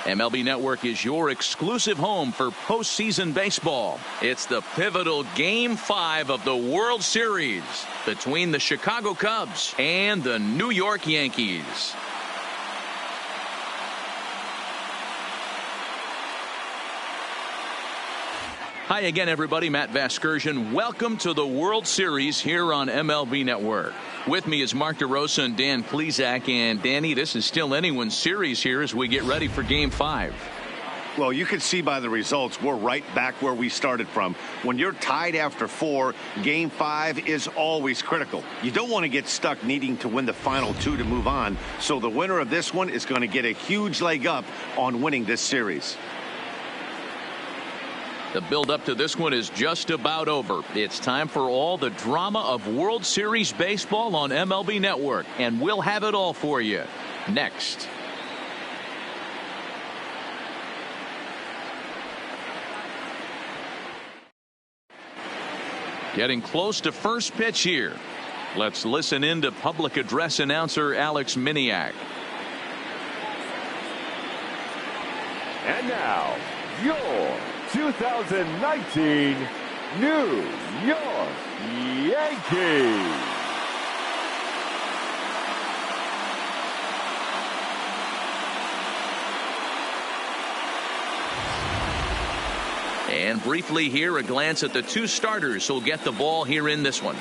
MLB Network is your exclusive home for postseason baseball. It's the pivotal Game 5 of the World Series between the Chicago Cubs and the New York Yankees. Hi again, everybody. Matt Vasgersian. Welcome to the World Series here on MLB Network. With me is Mark DeRosa and Dan Plesac. And Danny, this is still anyone's series here as we get ready for Game 5. Well, you can see by the results, we're right back where we started from. When you're tied after 4, Game 5 is always critical. You don't want to get stuck needing to win the final 2 to move on. So the winner of this one is going to get a huge leg up on winning this series. The build-up to this one is just about over. It's time for all the drama of World Series baseball on MLB Network, and we'll have it all for you next. Getting close to first pitch here. Let's listen in to public address announcer Alex Miniak. And now, your 2019 New York Yankees. And briefly here, a glance at the 2 starters who'll get the ball here in this one.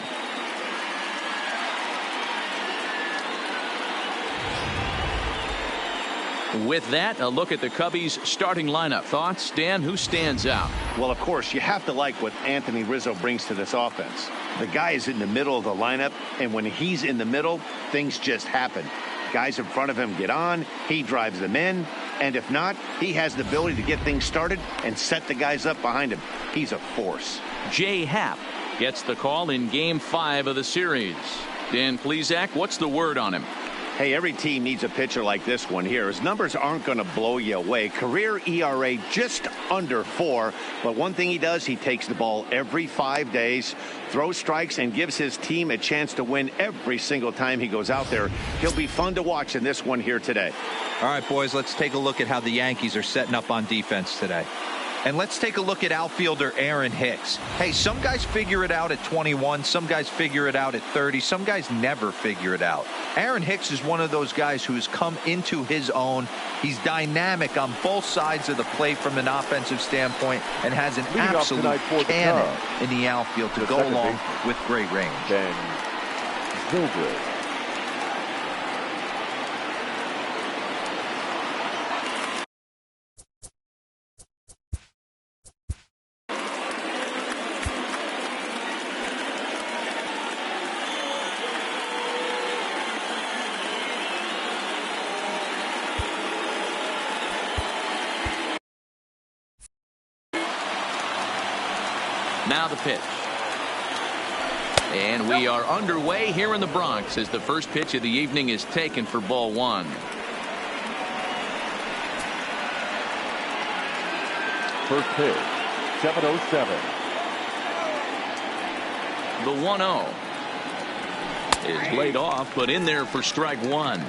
With that, a look at the Cubbies' starting lineup. Thoughts, Dan? Who stands out? Well, of course, you have to like what Anthony Rizzo brings to this offense. The guy is in the middle of the lineup, and when he's in the middle, things just happen. Guys in front of him get on, he drives them in, and if not, he has the ability to get things started and set the guys up behind him. He's a force. Jay Happ gets the call in Game 5 of the series. Dan Plesac, what's the word on him? Hey, every team needs a pitcher like this one here. His numbers aren't going to blow you away. Career ERA just under 4. But one thing he does, he takes the ball every 5 days, throws strikes, and gives his team a chance to win every single time he goes out there. He'll be fun to watch in this one here today. All right, boys, let's take a look at how the Yankees are setting up on defense today. And let's take a look at outfielder Aaron Hicks. Hey, some guys figure it out at 21. Some guys figure it out at 30. Some guys never figure it out. Aaron Hicks is one of those guys who has come into his own. He's dynamic on both sides of the plate from an offensive standpoint and has an absolute cannon in the outfield to go along with great range. Ben Zobrist. Now the pitch. And we are underway here in the Bronx as the first pitch of the evening is taken for ball 1. First pitch, 7:07. The 1-0 is laid off, but in there for strike 1.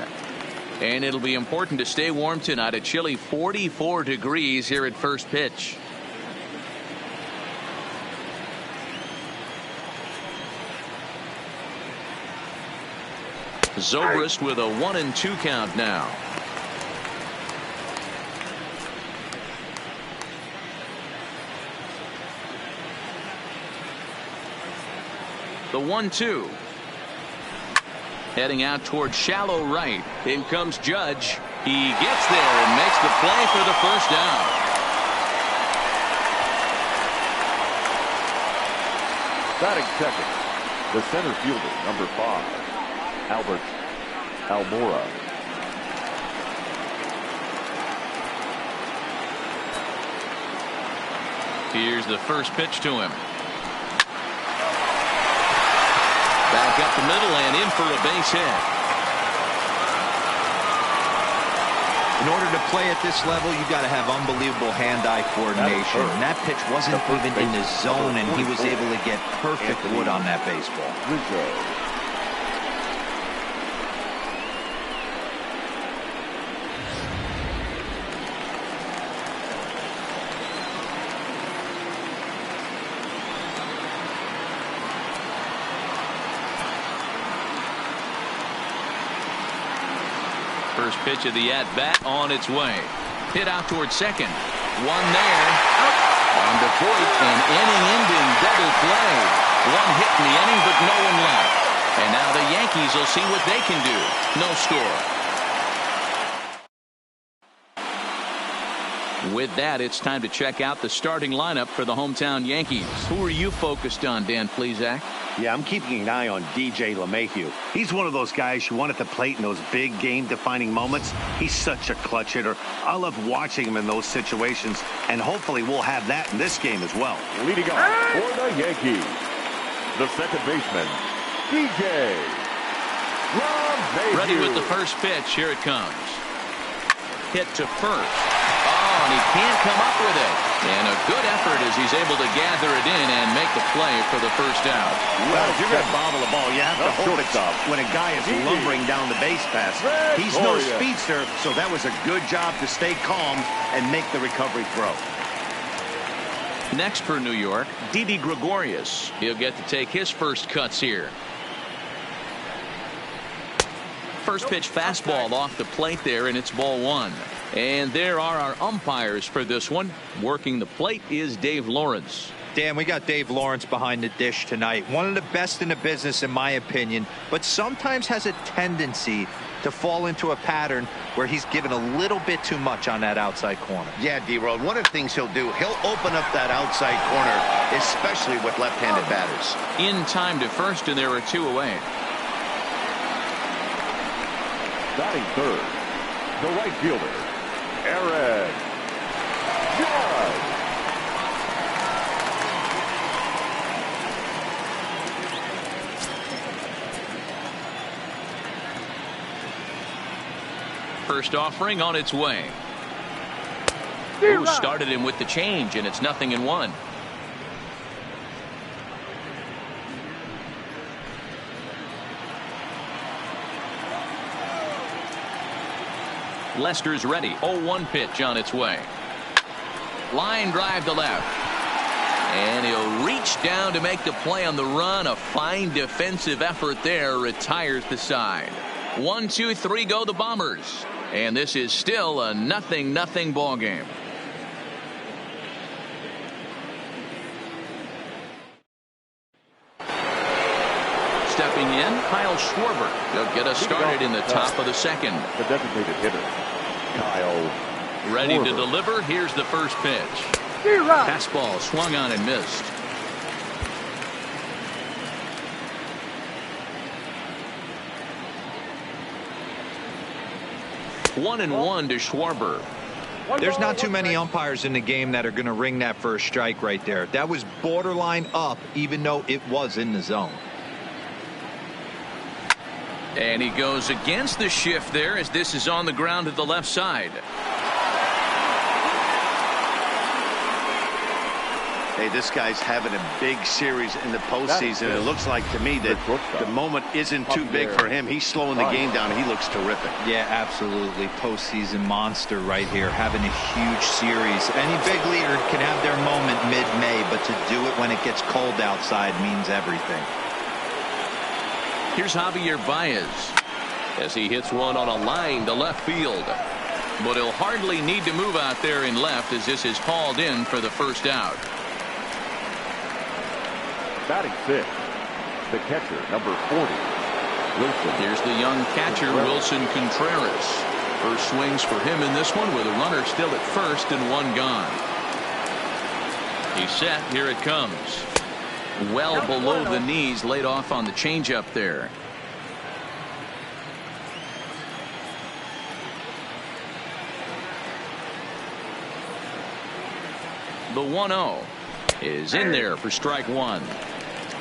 And it'll be important to stay warm tonight. A chilly 44 degrees here at first pitch. Zobrist with a 1-2 count now. The 1-2. Heading out towards shallow right. In comes Judge. He gets there and makes the play for the first down. Batting second, the center fielder, number 5. Albert Almora. Here's the first pitch to him. Back up the middle and in for a base hit. In order to play at this level, you've got to have unbelievable hand-eye coordination. And that pitch wasn't even in the zone, and he was able to get perfect wood on that baseball. Rizzo. First pitch of the at-bat on its way. Hit out towards second. One there. On to Voit, an inning-ending double play. One hit in the inning, but no one left. And now the Yankees will see what they can do. No score. With that, it's time to check out the starting lineup for the hometown Yankees. Who are you focused on, Dan Plesac? Yeah, I'm keeping an eye on DJ LeMahieu. He's one of those guys you want at the plate in those big game-defining moments. He's such a clutch hitter. I love watching him in those situations, and hopefully we'll have that in this game as well. Leading off for the Yankees, the second baseman, DJ LeMahieu. Ready with the first pitch. Here it comes. Hit to first. And he can't come up with it. And a good effort as he's able to gather it in and make the play for the first out. Well, if you're going to bobble the ball, you have to hold it when a guy is lumbering down the base pass. He's no speedster, so that was a good job to stay calm and make the recovery throw. Next for New York, Didi Gregorius. He'll get to take his first cuts here. First pitch fastball off the plate there, and it's ball one. And there are our umpires for this one. Working the plate is Dave Lawrence. Dan, we got Dave Lawrence behind the dish tonight. One of the best in the business, in my opinion, but sometimes has a tendency to fall into a pattern where he's given a little bit too much on that outside corner. Yeah, D-Road, one of the things he'll do, he'll open up that outside corner, especially with left-handed batters. In time to first, and there are two away. Batting third, the right fielder, Aaron Judge. First offering on its way. Ooh, started him with the change, and it's 0-1. Lester's ready. 0-1 pitch on its way. Line drive to left. And he'll reach down to make the play on the run. A fine defensive effort there. Retires the side. 1, 2, 3 go the Bombers. And this is still a 0-0 ball game. Stepping in, Kyle Schwarber. He'll get us started in the top of the second. The designated hitter, Kyle Ready Schwarber. to deliver. Here's the first pitch. Fastball swung on and missed. One and one to Schwarber. There's not too many umpires in the game that are going to ring that first strike right there. That was borderline up, even though it was in the zone. And he goes against the shift there as this is on the ground to the left side. Hey, this guy's having a big series in the postseason. It looks like to me that the moment isn't too big for him. He's slowing the game down. He looks terrific. Yeah, absolutely. Postseason monster right here, having a huge series. Any big leader can have their moment mid-May, but to do it when it gets cold outside means everything. Here's Javier Baez as he hits one on a line to left field. But he'll hardly need to move out there in left as this is hauled in for the first out. Batting fifth, the catcher, number 40, Wilson. Here's the young catcher, Wilson Contreras. First swings for him in this one with a runner still at first and one gone. He's set. Here it comes. Well below the knees, laid off on the changeup there. The 1-0 is in there for strike one.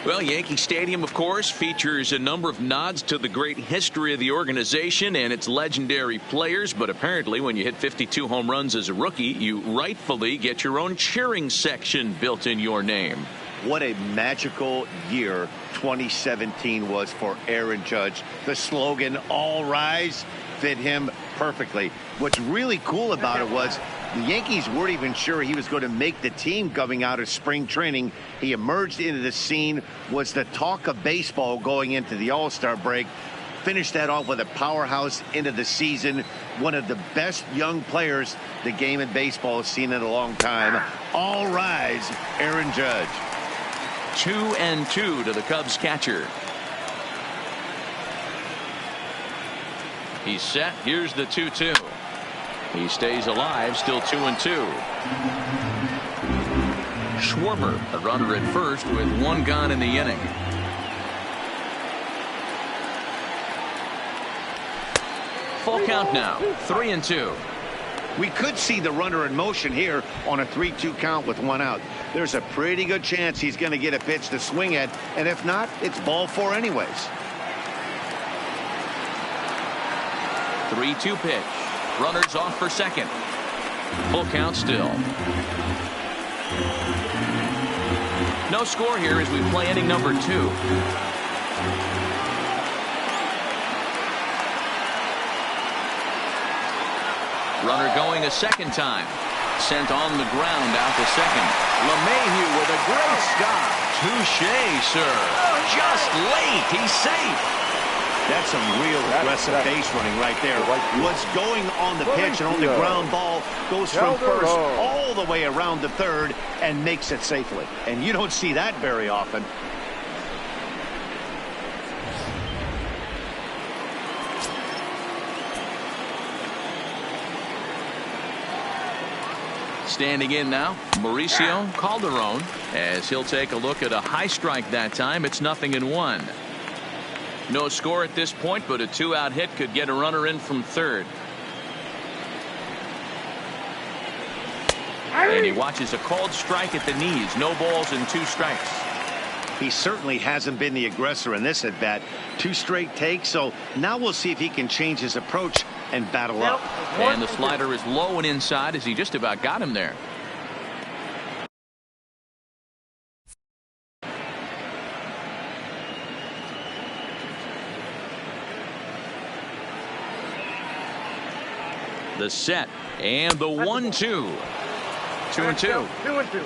Well, Yankee Stadium, of course, features a number of nods to the great history of the organization and its legendary players. But apparently, when you hit 52 home runs as a rookie, you rightfully get your own cheering section built in your name. What a magical year 2017 was for Aaron Judge. The slogan, "All Rise," fit him perfectly. What's really cool about it was the Yankees weren't even sure he was going to make the team coming out of spring training. He emerged into the scene, was the talk of baseball going into the All-Star break. finished that off with a powerhouse into the season. One of the best young players the game in baseball has seen in a long time. All rise, Aaron Judge. 2-2 to the Cubs catcher. He's set. Here's the 2-2. He stays alive, still 2-2. Schwarber, a runner at first with one gone in the inning. Full count now, 3-2. We could see the runner in motion here on a 3-2 count with one out. There's a pretty good chance he's going to get a pitch to swing at, and if not, it's ball four anyways. 3-2 pitch. Runners off for second. Full count still. No score here as we play inning number 2. Runner going a second time. Sent on the ground out to second. LeMahieu with a great stop. Touché, sir. Just late. He's safe. That's some real aggressive base running right there. What's going on the pitch and on the ground ball goes from first all the way around to third and makes it safely. And you don't see that very often. Standing in now, Mauricio Calderon, as he'll take a look at a high strike that time. It's 0-1. No score at this point, but a 2-out hit could get a runner in from third. And he watches a called strike at the knees. No balls and 2 strikes. He certainly hasn't been the aggressor in this at bat. 2 straight takes, so now we'll see if he can change his approach and battle up. And the slider is low and inside as he just about got him there. The set and the 1-2. 2-2. 2-2.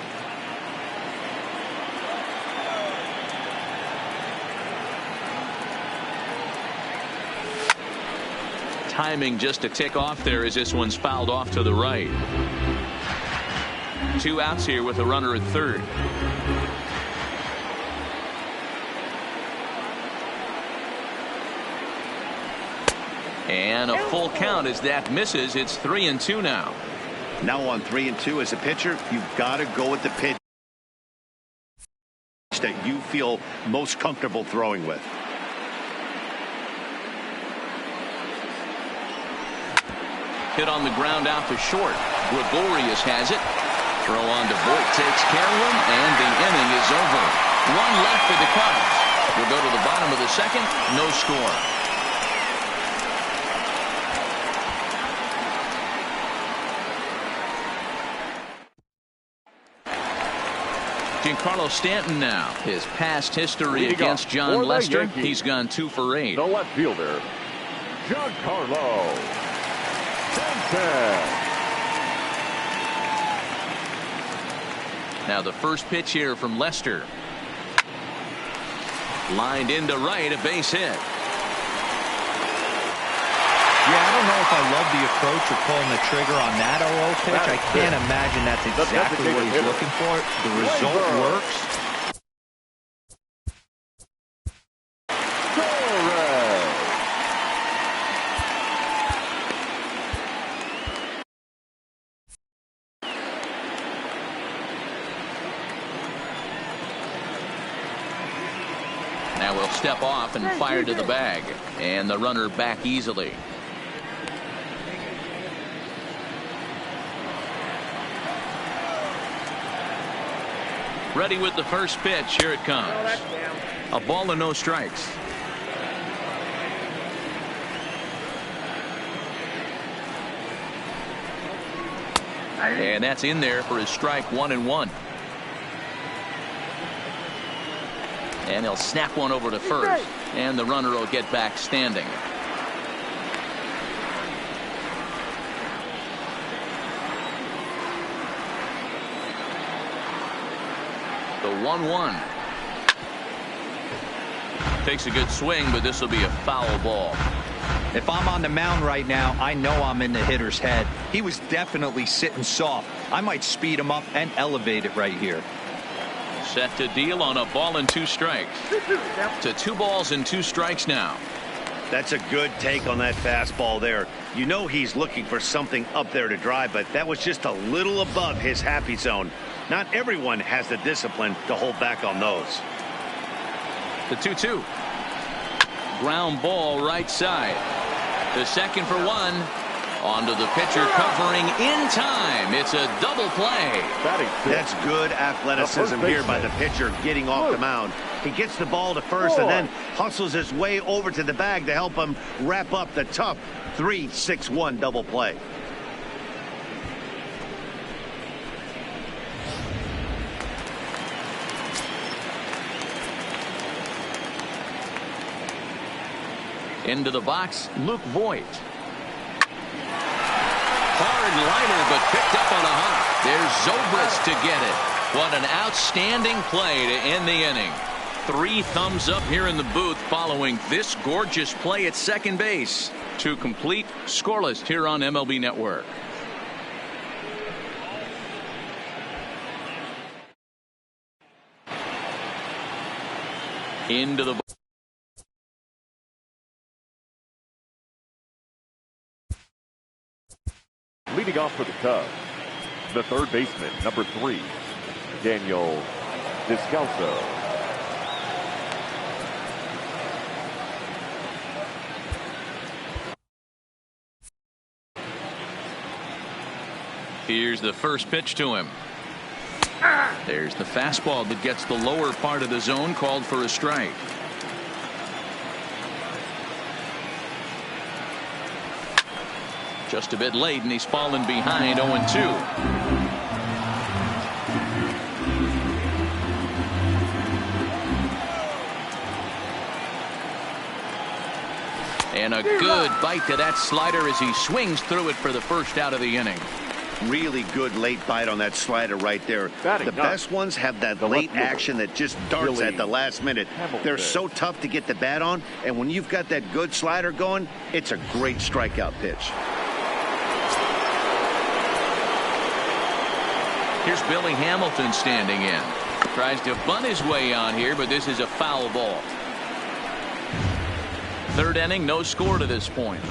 Timing just a tick off there as this one's fouled off to the right. 2 outs here with a runner at third. And a full count as that misses. It's 3-2 now. Now on 3-2 as a pitcher, you've got to go with the pitch that you feel most comfortable throwing with. Hit on the ground out to short. Gregorius has it. Throw on to Voit takes care of him, and the inning is over. 1 left for the Cubs. We'll go to the bottom of the second. No score. Giancarlo Stanton now. His past history against John Lester. He's gone 2 for 8. The left fielder, Giancarlo Stanton. Now the first pitch here from Lester. Lined into right, a base hit. Yeah, I don't know if I love the approach of pulling the trigger on that 0-0 pitch. I can't imagine that's exactly what he's looking for. The result works. Now we'll step off and fire to the bag. And the runner back easily. Ready with the first pitch. Here it comes. A ball and no strikes. And that's in there for his strike 1-1. And he'll snap one over to first. And the runner will get back standing. The 1-1. Takes a good swing, but this will be a foul ball. If I'm on the mound right now, I know I'm in the hitter's head. He was definitely sitting soft. I might speed him up and elevate it right here. Set to deal on a ball and 2 strikes. To 2 balls and 2 strikes now. That's a good take on that fastball there. You know he's looking for something up there to drive, but that was just a little above his happy zone. Not everyone has the discipline to hold back on those. The 2-2. Ground ball right side. The second for 1. Onto the pitcher covering in time. It's a double play. That's good athleticism here by the pitcher getting off the mound. He gets the ball to first and then hustles his way over to the bag to help him wrap up the tough 3-6-1 double play. Into the box, Luke Voit. Hard liner, but picked up on a hop. There's Zobrist to get it. What an outstanding play to end the inning. 3 thumbs up here in the booth following this gorgeous play at second base. To complete, scoreless here on MLB Network. Into the Leading off for the Cubs, the third baseman, number 3, Daniel Descalso. Here's the first pitch to him. There's the fastball that gets the lower part of the zone, called for a strike. Just a bit late, and he's fallen behind 0-2. And a good bite to that slider as he swings through it for the first out of the inning. Really good late bite on that slider right there. The best ones have that late action that just darts at the last minute. They're so tough to get the bat on, and when you've got that good slider going, it's a great strikeout pitch. Here's Billy Hamilton standing in. Tries to bunt his way on here, but this is a foul ball. Third inning, no score to this point.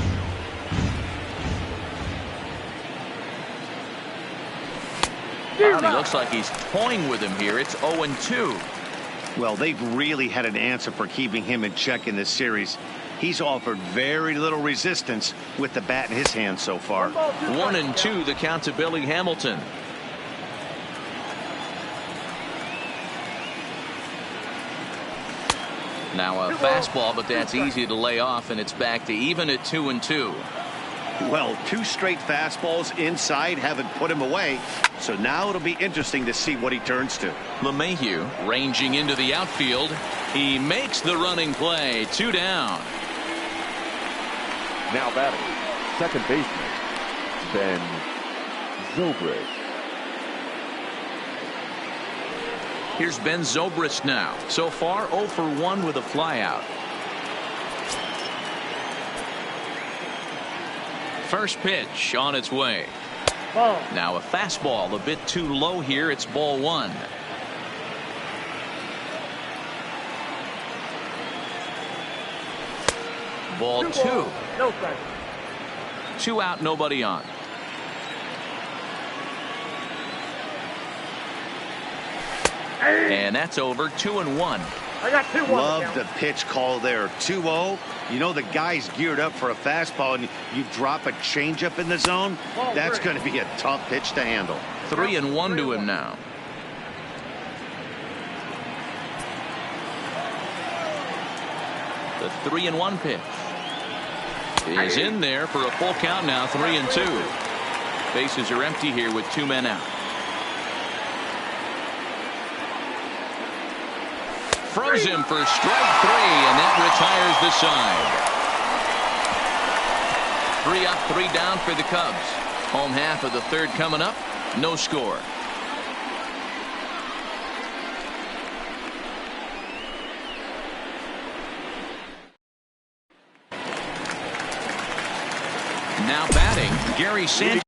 He looks like he's toying with him here. It's 0-2. Well, they've really had an answer for keeping him in check in this series. He's offered very little resistance with the bat in his hand so far. 1-2, the count to Billy Hamilton. Now a fastball, but that's easy to lay off, and it's back to even at 2-2. Well, 2 straight fastballs inside haven't put him away, so now it'll be interesting to see what he turns to. LeMahieu ranging into the outfield. He makes the running play. 2 down. Now batting, second baseman, Ben Zobrist. Here's Ben Zobrist now. So far 0 for 1 with a flyout. First pitch on its way. Now a fastball a bit too low here. It's ball 1. Ball 2. 2 out, nobody on. And that's over. 2-1. I got 2-1. Love the pitch call there. 2-0. You know the guy's geared up for a fastball, and you drop a changeup in the zone. That's going to be a tough pitch to handle. 3-1 to him now. The 3-1 pitch is in there for a full count now. 3-2. Bases are empty here with 2 men out. Froze him for strike 3, and that retires the side. 3 up, 3 down for the Cubs. Home half of the third coming up. No score. Now batting, Gary Sanchez.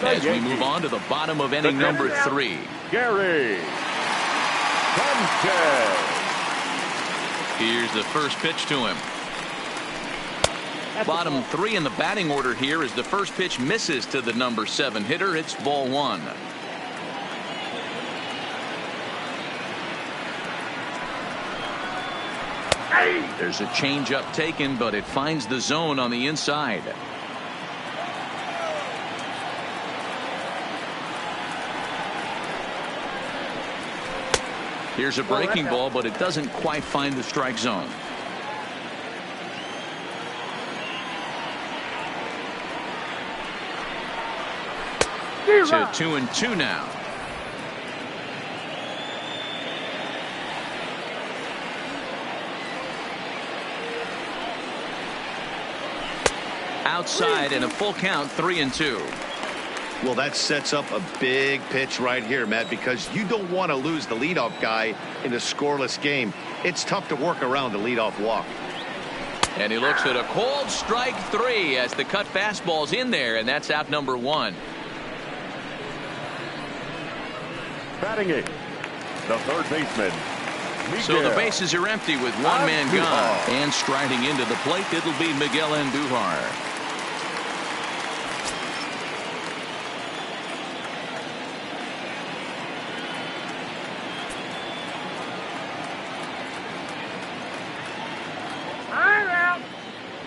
As we move on to the bottom of inning number 3. Gary Sanchez. Here's the first pitch to him. Bottom 3 in the batting order here as the first pitch misses to the number 7 hitter. It's ball 1. There's a changeup taken, but it finds the zone on the inside. Here's a breaking ball, but it doesn't quite find the strike zone. To 2-2 now. Outside and a full count, 3-2. Well, that sets up a big pitch right here, Matt, because you don't want to lose the leadoff guy in a scoreless game. It's tough to work around the leadoff walk. And he looks at a cold strike 3 as the cut fastball's in there, and that's out number 1. Batting eighth, the third baseman, Miguel. So the bases are empty with one man gone. And striding into the plate, it'll be Miguel Andujar.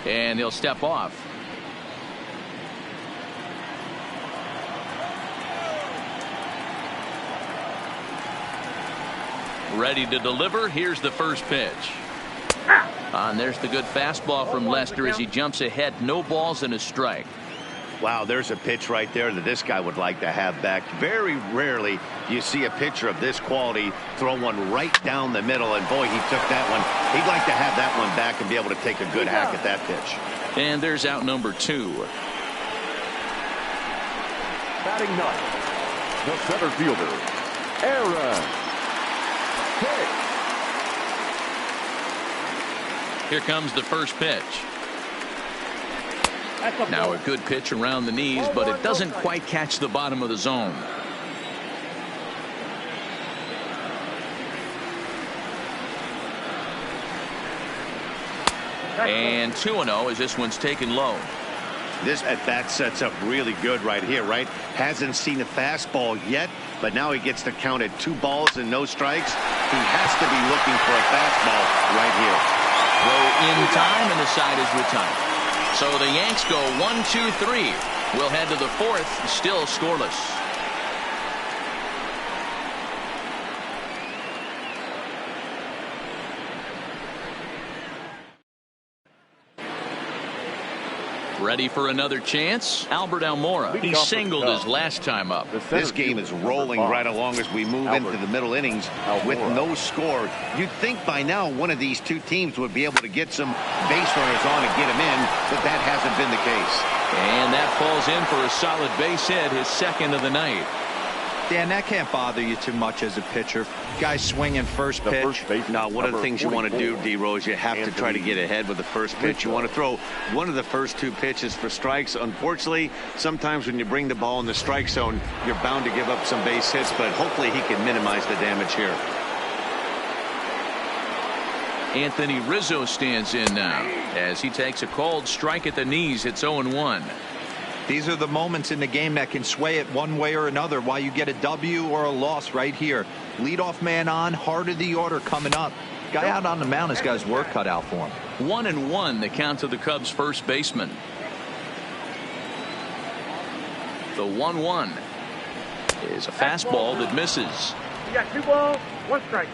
And he'll step off. Ready to deliver. Here's the first pitch. And there's the good fastball from Lester as he jumps ahead. No balls and a strike. Wow, there's a pitch right there that this guy would like to have back. Very rarely you see a pitcher of this quality throw one right down the middle, and boy, he took that one. He'd like to have that one back and be able to take a good hack at that pitch. And there's out number 2. Batting ninth, the center fielder, Aaron Hicks. Here comes the first pitch. Now a good pitch around the knees, but it doesn't quite catch the bottom of the zone. And 2-0 as this one's taken low. This at bat sets up really good right here, right? Hasn't seen a fastball yet, but now he gets to count at 2 balls and no strikes. He has to be looking for a fastball right here. Throw in time, and the side is retired. So the Yanks go 1-2-3. We'll head to the 4th, still scoreless. Ready for another chance? Albert Almora. He singled his last time up. This game is rolling right along as we move into the middle innings with no score. You'd think by now one of these two teams would be able to get some base runners on and get them in, but that hasn't been the case. And that falls in for a solid base hit, his second of the night. Dan, that can't bother you too much as a pitcher. Guys swinging first pitch. Now, one of the things you want to do, D-Rose, you have to try to get ahead with the first pitch. You want to throw one of the first 2 pitches for strikes. Unfortunately, sometimes when you bring the ball in the strike zone, you're bound to give up some base hits, but hopefully he can minimize the damage here. Anthony Rizzo stands in now as he takes a called strike at the knees. It's 0-1. These are the moments in the game that can sway it one way or another, why you get a W or a loss right here. Leadoff man on, heart of the order coming up. Guy out on the mound has got his work cut out for him. 1-1 the count to the Cubs first baseman. The 1-1 is a fastball that misses. You got 2 balls, 1 strike.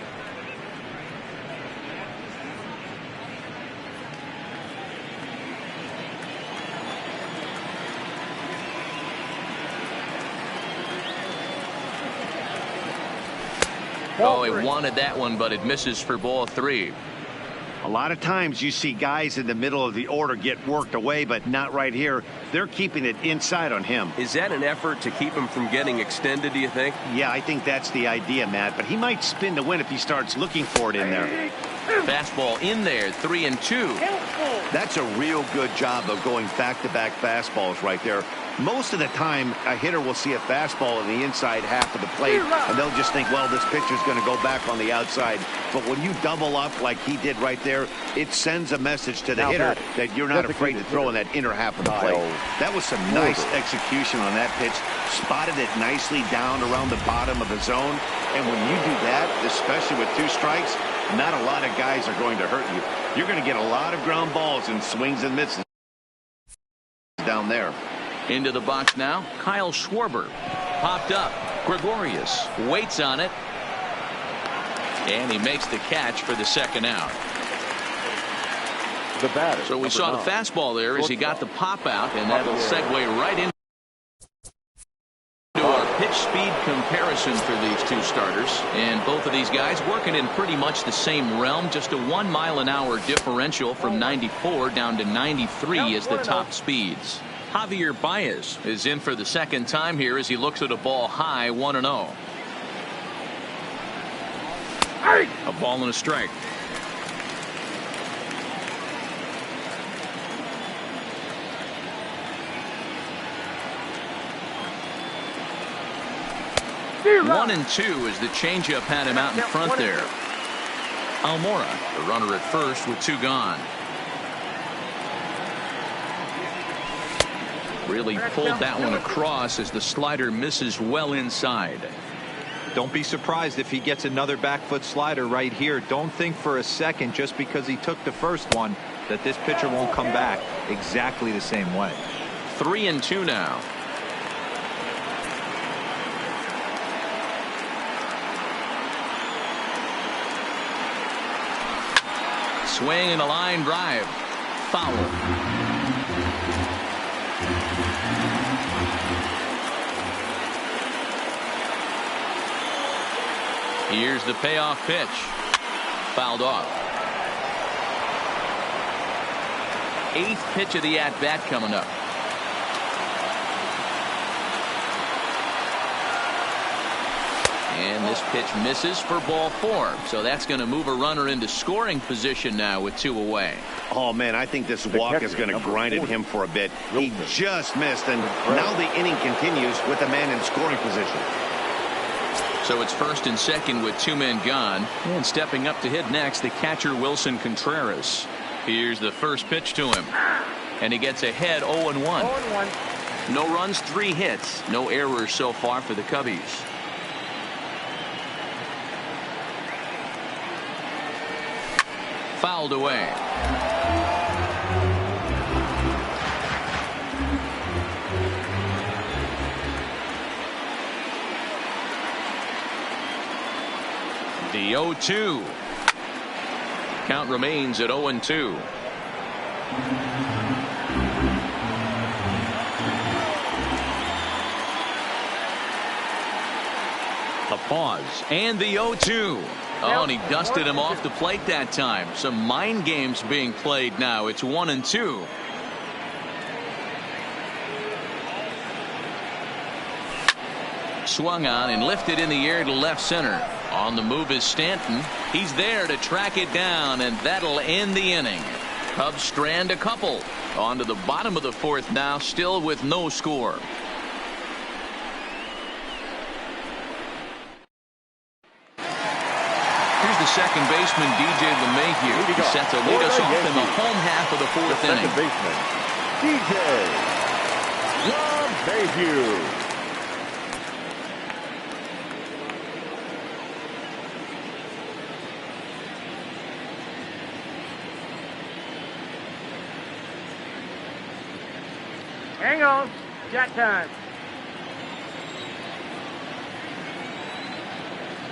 Oh, he wanted that one, but it misses for ball 3. A lot of times you see guys in the middle of the order get worked away, but not right here. They're keeping it inside on him. Is that an effort to keep him from getting extended, do you think? Yeah, I think that's the idea, Matt, but he might spin to win if he starts looking for it in there. Fastball in there, 3-2. That's a real good job of going back-to-back fastballs right there. Most of the time, a hitter will see a fastball in the inside half of the plate, and they'll just think, well, this pitcher's going to go back on the outside. But when you double up like he did right there, it sends a message to the hitter that you're not afraid to throw in that inner half of the plate. That was some nice execution on that pitch. Spotted it nicely down around the bottom of the zone. And when you do that, especially with 2 strikes, not a lot of guys are going to hurt you. You're going to get a lot of ground balls and swings and misses down there. Into the box now, Kyle Schwarber. Popped up. Gregorius waits on it. And he makes the catch for the second out. The batter. So we saw the fastball there as he got the pop out, and that'll segue right into our pitch speed comparison for these two starters. And both of these guys working in pretty much the same realm. Just a 1 mile an hour differential from 94 down to 93 is the top speeds. Javier Baez is in for the second time here as he looks at a ball high, 1-0. A ball and a strike. One and two as the changeup had him out in front there. Almora, the runner at first with 2 gone. Really pulled that one across as the slider misses well inside. Don't be surprised if he gets another back foot slider right here. Don't think for a second just because he took the first one that this pitcher won't come back exactly the same way. 3-2 now. Swing and a line drive. Foul. Here's the payoff pitch. Fouled off. 8th pitch of the at-bat coming up. And this pitch misses for ball 4. So that's going to move a runner into scoring position now with 2 away. Oh, man, I think this walk is going to grind at him for a bit. He just missed, and now the inning continues with a man in scoring position. So it's first and second with 2 men gone. And stepping up to hit next, the catcher Wilson Contreras. Here's the first pitch to him. And he gets ahead 0-1. 0-1. No runs, 3 hits. No errors so far for the Cubbies. Fouled away. The 0-2. Count remains at 0-2. A pause and the 0-2. Oh, and he dusted him off the plate that time. Some mind games being played now. It's 1-2. Swung on and lifted in the air to left center. On the move is Stanton. He's there to track it down, and that'll end the inning. Cubs strand a couple. On to the bottom of the 4th now, still with no score. Here's the second baseman, DJ LeMahieu. He set to lead us off in the home half of the 4th inning. Second baseman, DJ LeMahieu. Hang on. Shot time.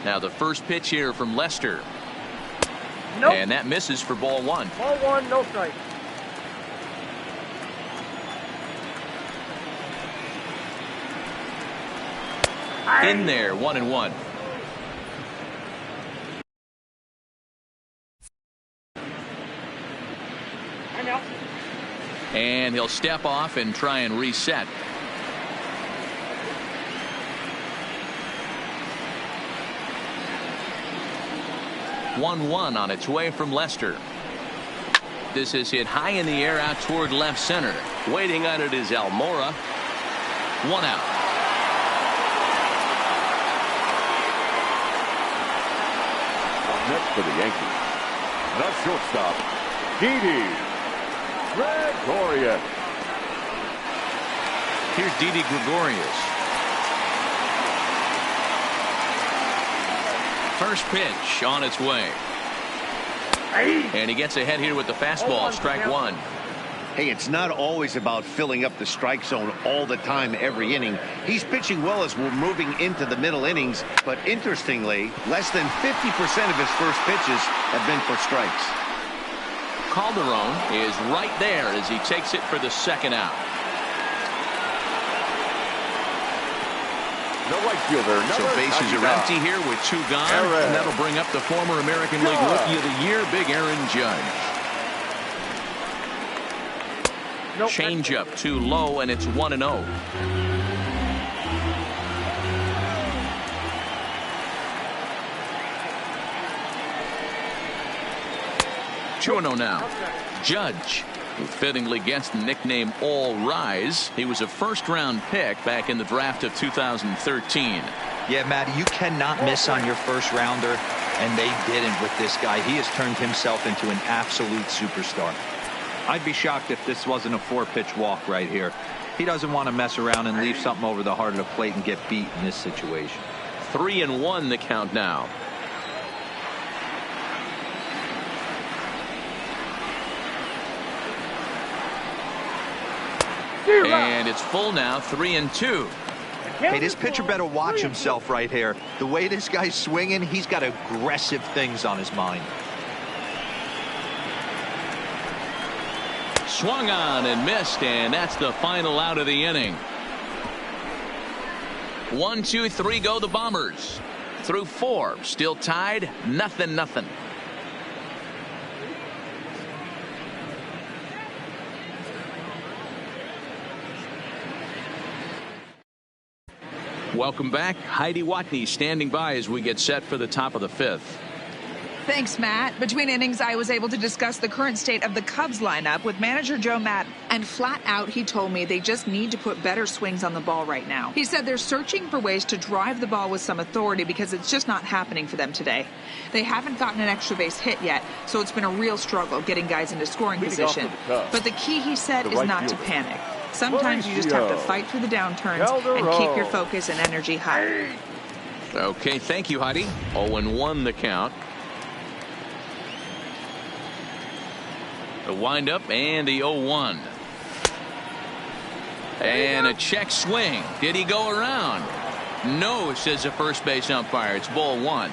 Now the first pitch here from Lester. Nope. And that misses for ball 1. Ball 1, no strike. In there, 1-1. And he'll step off and try and reset. One on its way from Lester. This is hit high in the air out toward left center. Waiting on it is Almora. 1 out. Next for the Yankees, the shortstop, Didi Gregorius. Here's Didi Gregorius. First pitch on its way. And he gets ahead here with the fastball. Strike 1. Hey, it's not always about filling up the strike zone all the time every inning. He's pitching well as we're moving into the middle innings, but interestingly, less than 50% of his first pitches have been for strikes. Calderon is right there as he takes it for the second out. No right fielder. So bases are empty here with 2 gone, and that'll bring up the former American League Rookie of the Year, Big Aaron Judge. Change up too low, and it's 1-0. Two 2-0 now. Judge, who fittingly gets the nickname All Rise. He was a first-round pick back in the draft of 2013. Yeah, Matty, you cannot miss on your first rounder, and they didn't with this guy. He has turned himself into an absolute superstar. I'd be shocked if this wasn't a 4-pitch walk right here. He doesn't want to mess around and leave something over the heart of the plate and get beat in this situation. 3-1 the count now. And it's full now, 3-2. Hey, this pitcher better watch himself right here. The way this guy's swinging, he's got aggressive things on his mind. Swung on and missed, and that's the final out of the inning. 1, 2, 3 go the Bombers. Through 4, still tied, 0-0. Welcome back. Heidi Watney standing by as we get set for the top of the 5th. Thanks, Matt. Between innings, I was able to discuss the current state of the Cubs lineup with manager Joe Maddon. And flat out, he told me they just need to put better swings on the ball right now. He said they're searching for ways to drive the ball with some authority because it's just not happening for them today. They haven't gotten an extra base hit yet, so it's been a real struggle getting guys into scoring position. But the key, he said, is not to panic. Sometimes you just have to fight through the downturns and keep your focus and energy high. Okay, thank you, Heidi. 0-1 the count. The windup and the 0-1. And a check swing. Did he go around? No, says the first base umpire. It's ball 1.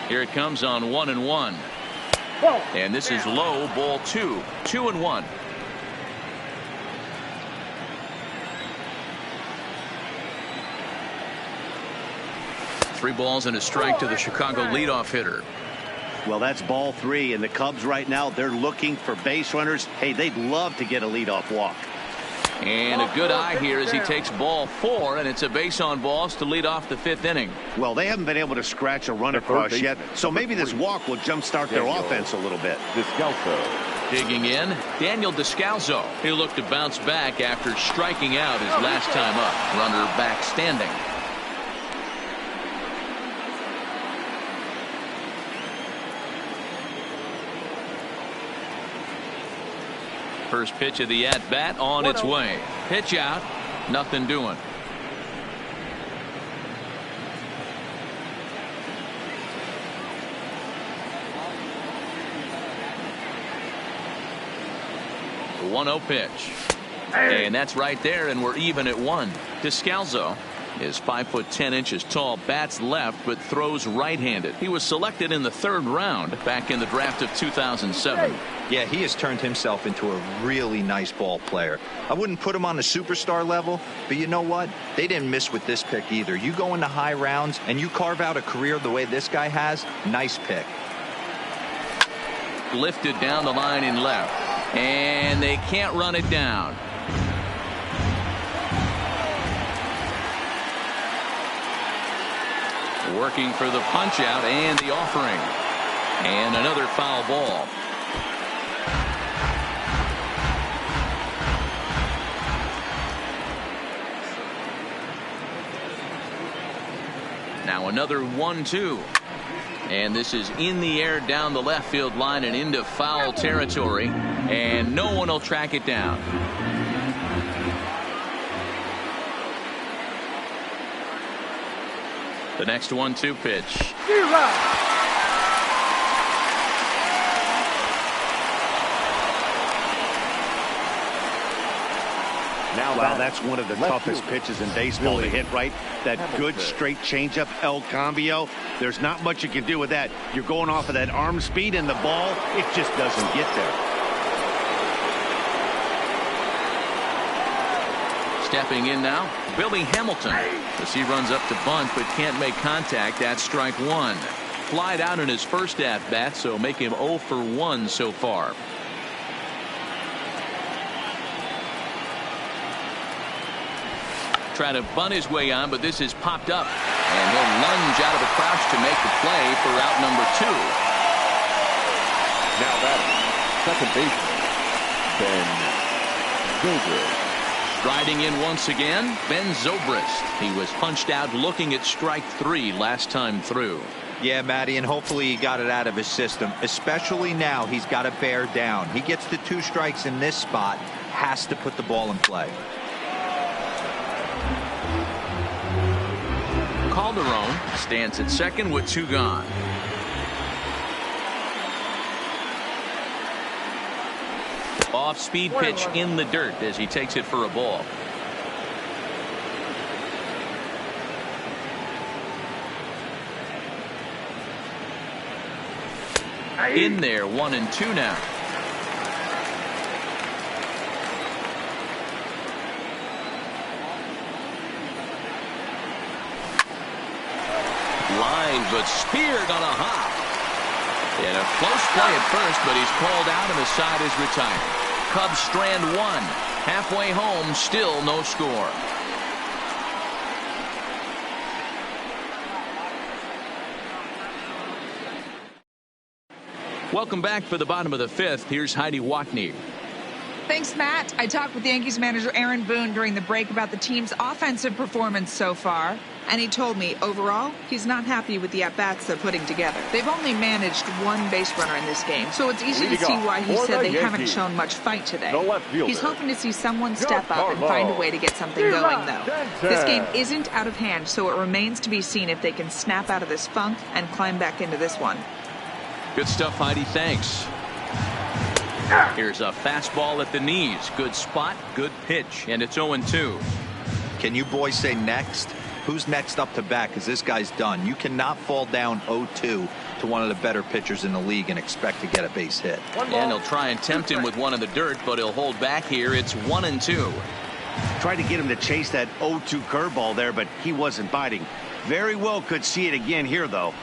Here it comes on 1-1. And this is low, ball 2. 2-1. Three balls and a strike to the Chicago leadoff hitter. Well, that's ball 3, and the Cubs right now, they're looking for base runners. Hey, they'd love to get a leadoff walk. And a good eye here as he takes ball 4, and it's a base on balls to lead off the 5th inning. Well, they haven't been able to scratch a run across yet, so maybe this walk will jumpstart their offense a little bit. Descalso. Digging in, Daniel Descalso. He looked to bounce back after striking out his last time up. Runner back standing. First pitch of the at-bat on its way. Pitch out. Nothing doing. The 1-0 pitch. And that's right there, and we're even at 1. Descalso is 5'10" tall, bats left, but throws right-handed. He was selected in the 3rd round back in the draft of 2007. Yeah, he has turned himself into a really nice ball player. I wouldn't put him on the superstar level, but you know what? They didn't miss with this pick either. You go into high rounds and you carve out a career the way this guy has, nice pick. Lifted down the line in left, and they can't run it down. Working for the punch out and the offering. And another foul ball. Now another 1-2. And this is in the air down the left field line and into foul territory. And no one will track it down. The next 1-2 pitch. Wow, that's one of the toughest pitches in baseball to hit, right? That good straight changeup, El Cambio. There's not much you can do with that. You're going off of that arm speed, and the ball, it just doesn't get there. Stepping in now, Billy Hamilton, as he runs up to bunt but can't make contact. That's strike one. Flied out in his first at-bat, so make him 0 for 1 so far. Trying to bunt his way on, but this is popped up, and he'll lunge out of the crouch to make the play for out number 2. Now batting, second baseman, Ben Zobrist. Striding in once again, Ben Zobrist. He was punched out looking at strike 3 last time through. Yeah, Matty, and hopefully he got it out of his system, especially now he's got to bear down. He gets the 2 strikes in this spot, has to put the ball in play. Calderon stands at second with 2 gone. Off-speed pitch in the dirt as he takes it for a ball. In there, 1-2 now. Line, but speared on a hop. And a close play at first, but he's called out and the side is retired. Cubs strand 1. Halfway home, still no score. Welcome back for the bottom of the 5th. Here's Heidi Watney. Thanks, Matt. I talked with Yankees manager Aaron Boone during the break about the team's offensive performance so far. And he told me, overall, he's not happy with the at-bats they're putting together. They've only managed 1 base runner in this game, so it's easy to see why he said they haven't shown much fight today. He's hoping to see someone step up and find a way to get something going, though. This game isn't out of hand, so it remains to be seen if they can snap out of this funk and climb back into this one. Good stuff, Heidi. Thanks. Here's a fastball at the knees. Good spot, good pitch, and it's 0-2. Can you boys say next? Who's next up to bat? Because this guy's done. You cannot fall down 0-2 to one of the better pitchers in the league and expect to get a base hit. And he'll try and tempt him with one in the dirt, but he'll hold back here. It's 1-2. Tried to get him to chase that 0-2 curveball there, but he wasn't biting. Very well could see it again here, though.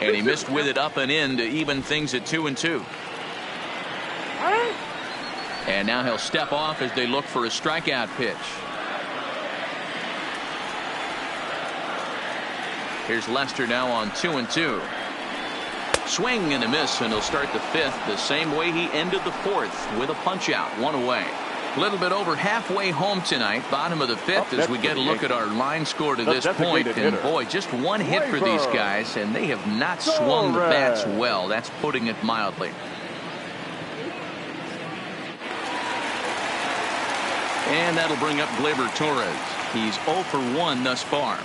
And he missed with it up and in to even things at 2-2. And now he'll step off as they look for a strikeout pitch. Here's Lester now on 2-2. Swing and a miss, and he'll start the 5th the same way he ended the 4th with a punch out, 1 away. A little bit over halfway home tonight, bottom of the 5th, as we get a look at our line score to this point. And boy, just 1 hit for these guys, and they have not swung the bats well. That's putting it mildly. And that'll bring up Gleyber Torres. He's 0 for 1 thus far.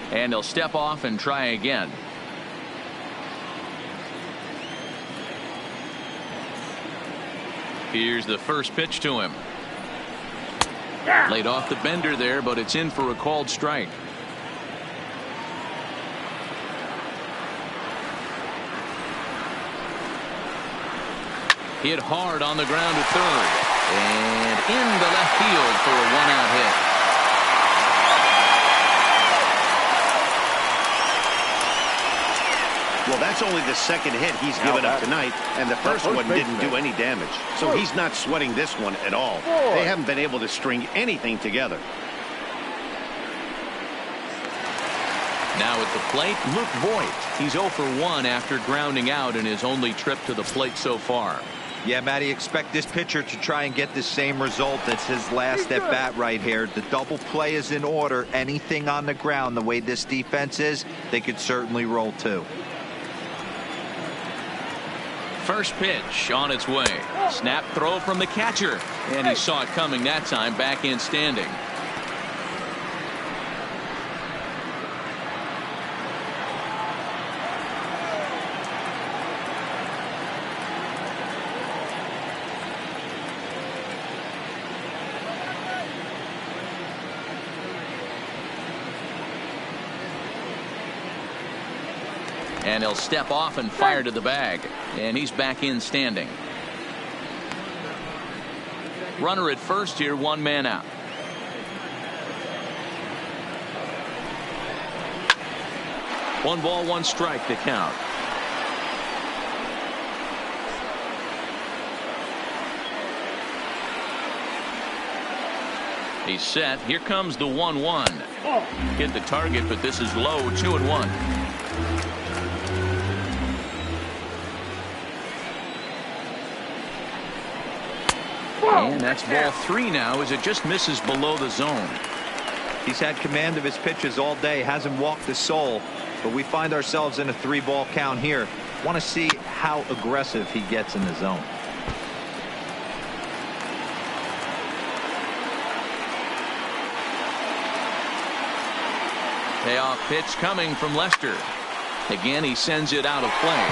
And he'll step off and try again. Here's the first pitch to him. Laid off the bender there, but it's in for a called strike. Hit hard on the ground to third. And into left field for a 1-out hit. Well, that's only the second hit he's given up tonight, and the first one didn't do any damage. So he's not sweating this one at all. They haven't been able to string anything together. Now at the plate, Luke Voit. He's 0 for 1 after grounding out in his only trip to the plate so far. Yeah, Matty, expect this pitcher to try and get the same result as his last at bat right here. The double play is in order. Anything on the ground, the way this defense is, they could certainly roll too. First pitch on its way. Snap throw from the catcher. And he saw it coming that time. Back in standing. And he'll step off and fire to the bag. And he's back in standing. Runner at first here, 1 man out. One ball, 1 strike to count. He's set. Here comes the 1-1. Hit the target, but this is low. 2-1. And that's ball 3 now as it just misses below the zone. He's had command of his pitches all day, hasn't walked a soul, but we find ourselves in a 3-ball count here. Want to see how aggressive he gets in the zone. Payoff pitch coming from Lester. Again, he sends it out of play.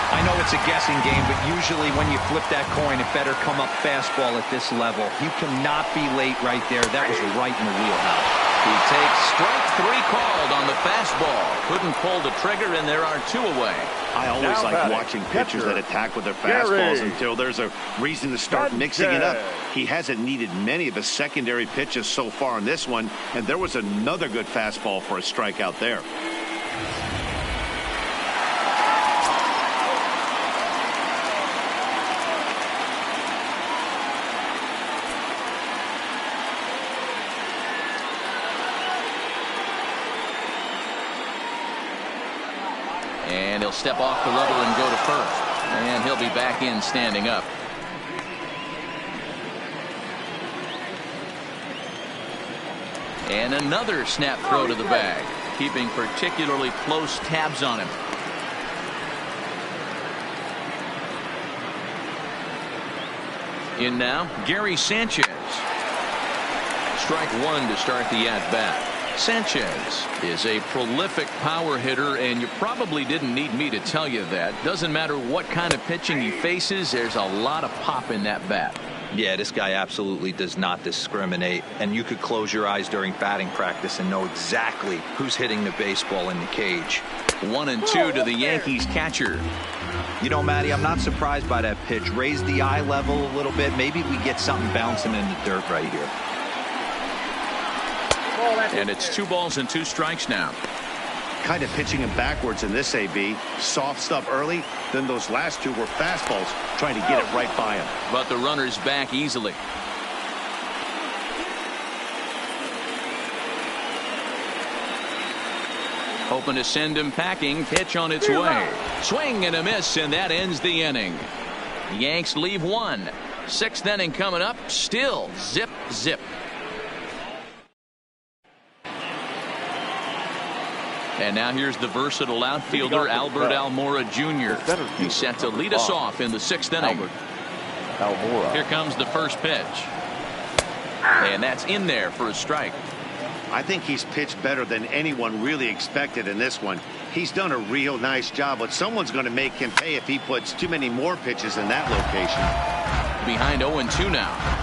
I know it's a guessing game, but usually when you flip that coin, it better come up fastball at this level. You cannot be late right there. That was right in the wheelhouse. He takes strike 3 called on the fastball. Couldn't pull the trigger, and there are 2 away. I always like watching pitchers that attack with their fastballs until there's a reason to start mixing it up. He hasn't needed many of his secondary pitches so far in this one, and there was another good fastball for a strikeout there. And he'll step off the rubber and go to first. And he'll be back in standing up. And another snap throw to the bag. Keeping particularly close tabs on him. In now, Gary Sanchez. Strike 1 to start the at-bat. Sanchez is a prolific power hitter, and you probably didn't need me to tell you that. Doesn't matter what kind of pitching he faces, there's a lot of pop in that bat. Yeah, this guy absolutely does not discriminate, and you could close your eyes during batting practice and know exactly who's hitting the baseball in the cage. 1-2 to the Yankees catcher. You know, Matty, I'm not surprised by that pitch. Raise the eye level a little bit. Maybe we get something bouncing in the dirt right here. And it's 2 balls and 2 strikes now. Kind of pitching him backwards in this AB. Soft stuff early, then those last 2 were fastballs, trying to get it right by him. But the runner's back easily. Hoping to send him packing. Pitch on its way. Swing and a miss, and that ends the inning. The Yanks leave 1. 6th inning coming up. Still zip, zip. And now here's the versatile outfielder Albert Almora Jr. He's set to lead us off in the 6th inning. Almora. Here comes the first pitch. And that's in there for a strike. I think he's pitched better than anyone really expected in this one. He's done a real nice job, but someone's going to make him pay if he puts too many more pitches in that location. Behind 0-2 now.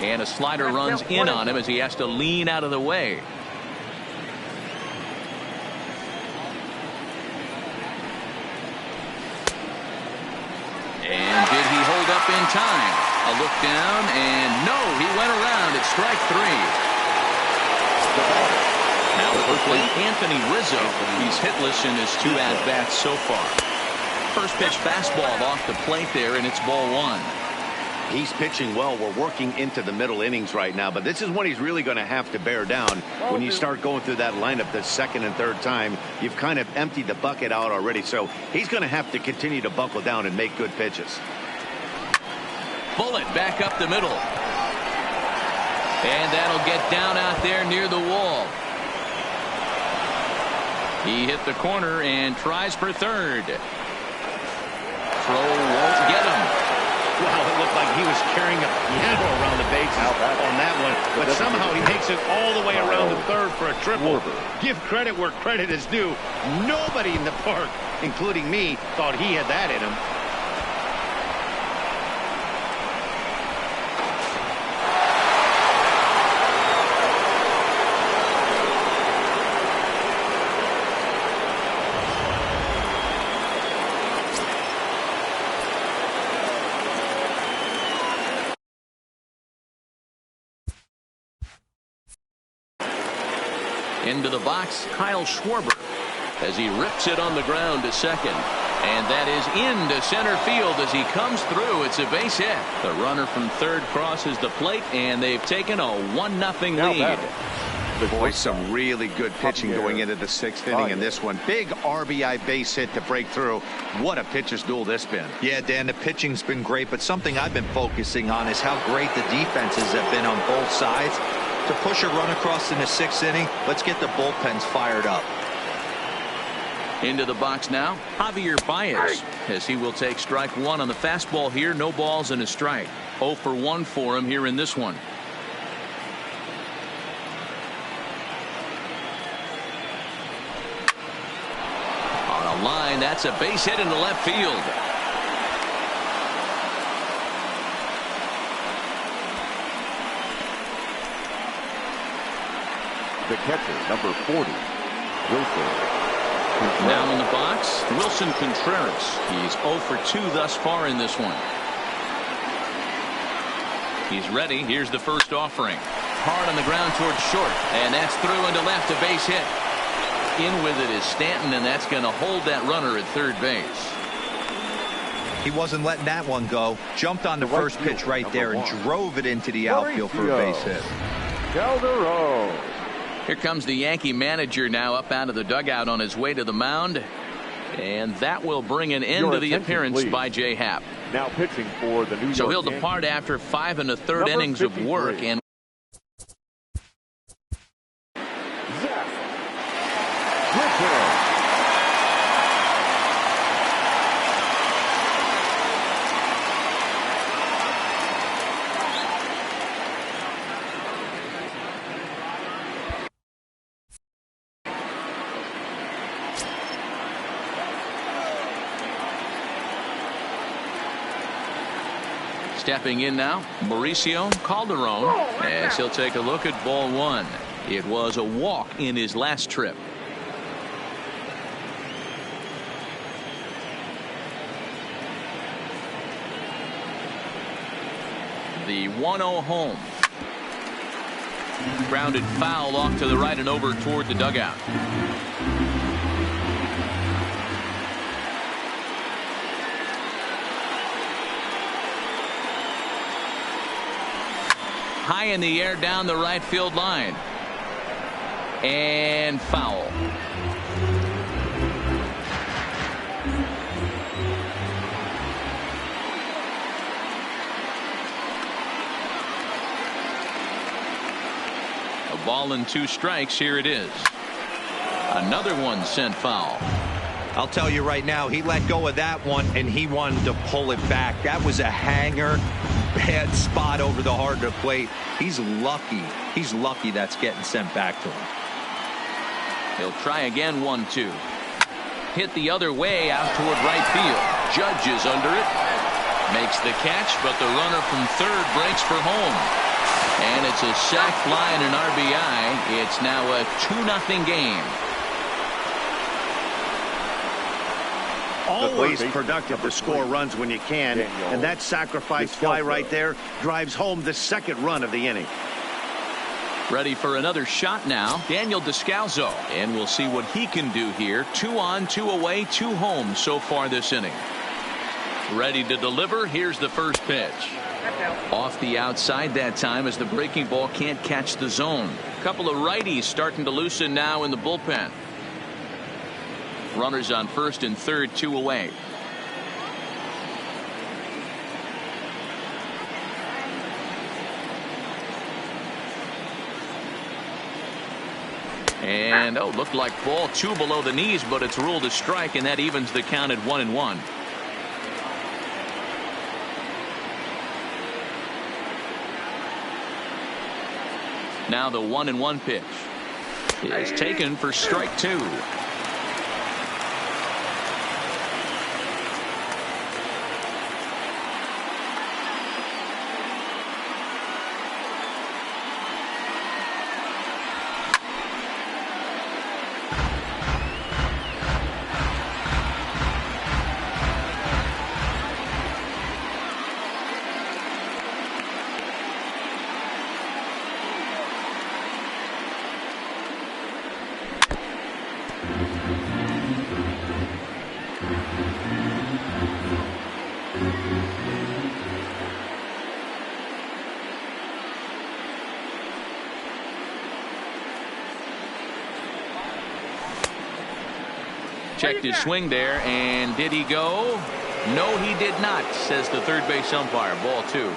And a slider runs in on him as he has to lean out of the way. And did he hold up in time? A look down, and no, he went around at strike 3. Now at the plate, Anthony Rizzo. He's hitless in his 2 at-bats so far. First pitch fastball off the plate there, and it's ball 1. He's pitching well. We're working into the middle innings right now, but this is when he's really going to have to bear down. When you start going through that lineup the 2nd and 3rd time, you've kind of emptied the bucket out already, so he's going to have to continue to buckle down and make good pitches. Bullet back up the middle. And that'll get down out there near the wall. He hit the corner and tries for third. Throw won't get him. Wow, it looked like he was carrying a piano around the bases on that one. But somehow he makes it all the way around the third for a triple. Give credit where credit is due. Nobody in the park, including me, thought he had that in him. Into the box, Kyle Schwarber, as he rips it on the ground to second. And that is into center field as he comes through. It's a base hit. The runner from third crosses the plate, and they've taken a 1-0 lead. Boy, some really good pitching going into the 6th inning in this one. Big RBI base hit to break through. What a pitcher's duel this been. Yeah, Dan, the pitching's been great, but something I've been focusing on is how great the defenses have been on both sides. To push a run across in the 6th inning, let's get the bullpens fired up. Into the box now, Javier Baez, as he will take strike one on the fastball here. No balls and a strike. 0 for 1 for him here in this one. On a line, that's a base hit into left field. The catcher, number 40, Wilson. Now in the box, Wilson Contreras. He's 0 for 2 thus far in this one. He's ready. Here's the first offering. Hard on the ground towards short. And that's through into left, a base hit. In with it is Stanton, and that's going to hold that runner at third base. He wasn't letting that one go. Jumped on the first pitch right there and drove it into the outfield for a base hit. Calderon. Here comes the Yankee manager now up out of the dugout on his way to the mound. And that will bring an end to the appearance by J. Happ. Now pitching for the New York So he'll Yankees. depart after 5 1/3 innings of work. And Zach Britton. stepping in now, Mauricio Calderon, as he'll take a look at ball one. It was a walk in his last trip. The 1-0 home. Grounded foul off to the right and over toward the dugout. High in the air down the right field line. And foul. A ball and 2 strikes. Here it is. Another one sent foul. I'll tell you right now, he let go of that one and he wanted to pull it back. That was a hanger. Bad spot over the heart of the plate. He's lucky. He's lucky that's getting sent back to him. He'll try again. 1-2. Hit the other way out toward right field. Judge is under it. Makes the catch, but the runner from third breaks for home. And it's a sac fly and an RBI. It's now a 2-0 game. Always productive to score runs when you can, and that sacrifice fly right there drives home the second run of the inning. Ready for another shot now, Daniel Descalso, and we'll see what he can do here. 2 on, 2 away, 2 home so far this inning. Ready to deliver. Here's the first pitch. Off the outside that time as the breaking ball can't catch the zone. A couple of righties starting to loosen now in the bullpen. Runners on first and third, 2 away. And, looked like ball 2 below the knees, but it's ruled a strike, and that evens the count at 1-1. Now the 1-1 pitch is taken for strike 2. Checked his swing there, and did he go? No, he did not, says the third base umpire. Ball 2.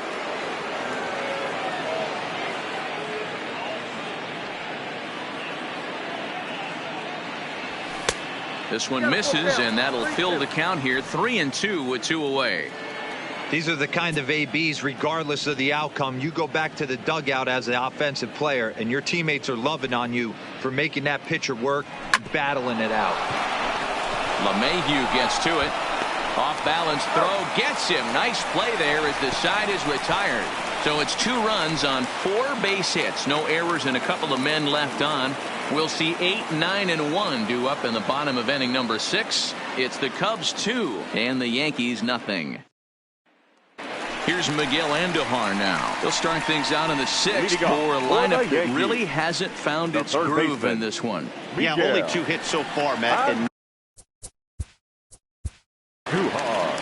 This one misses, and that'll fill the count here. 3-2 with 2 away. These are the kind of ABs, regardless of the outcome, you go back to the dugout as an offensive player, and your teammates are loving on you for making that pitcher work and battling it out. LeMahieu gets to it. Off balance throw gets him. Nice play there as the side is retired. So it's 2 runs on 4 base hits. No errors and a couple of men left on. We'll see 8, 9, and 1 due up in the bottom of inning number 6. It's the Cubs 2 and the Yankees nothing. Here's Miguel Andujar now. He'll start things out in the 6th for a lineup that really hasn't found its groove in this one. Yeah, only 2 hits so far, Matt. And too hard.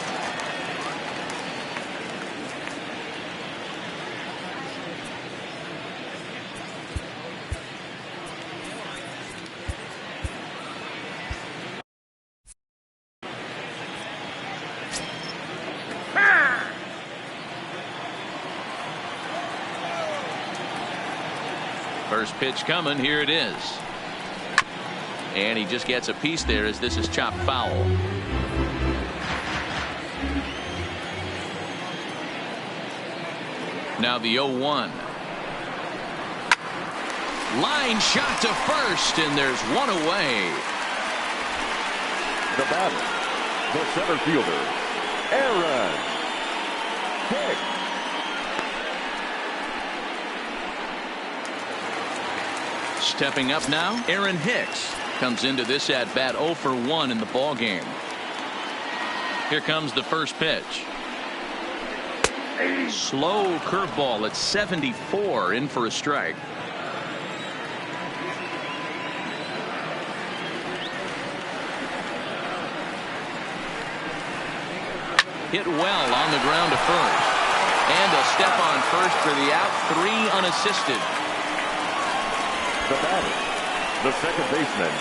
First pitch coming. Here it is. And he just gets a piece there as this is chopped foul. Now the 0-1. Line shot to first, and there's 1 away. The batter, the center fielder, Aaron Hicks. Stepping up now, Aaron Hicks comes into this at bat 0 for 1 in the ball game. Here comes the first pitch. Slow curveball at 74, in for a strike. Hit well on the ground to first. And a step on first for the out. 3 unassisted. The batter, the second baseman,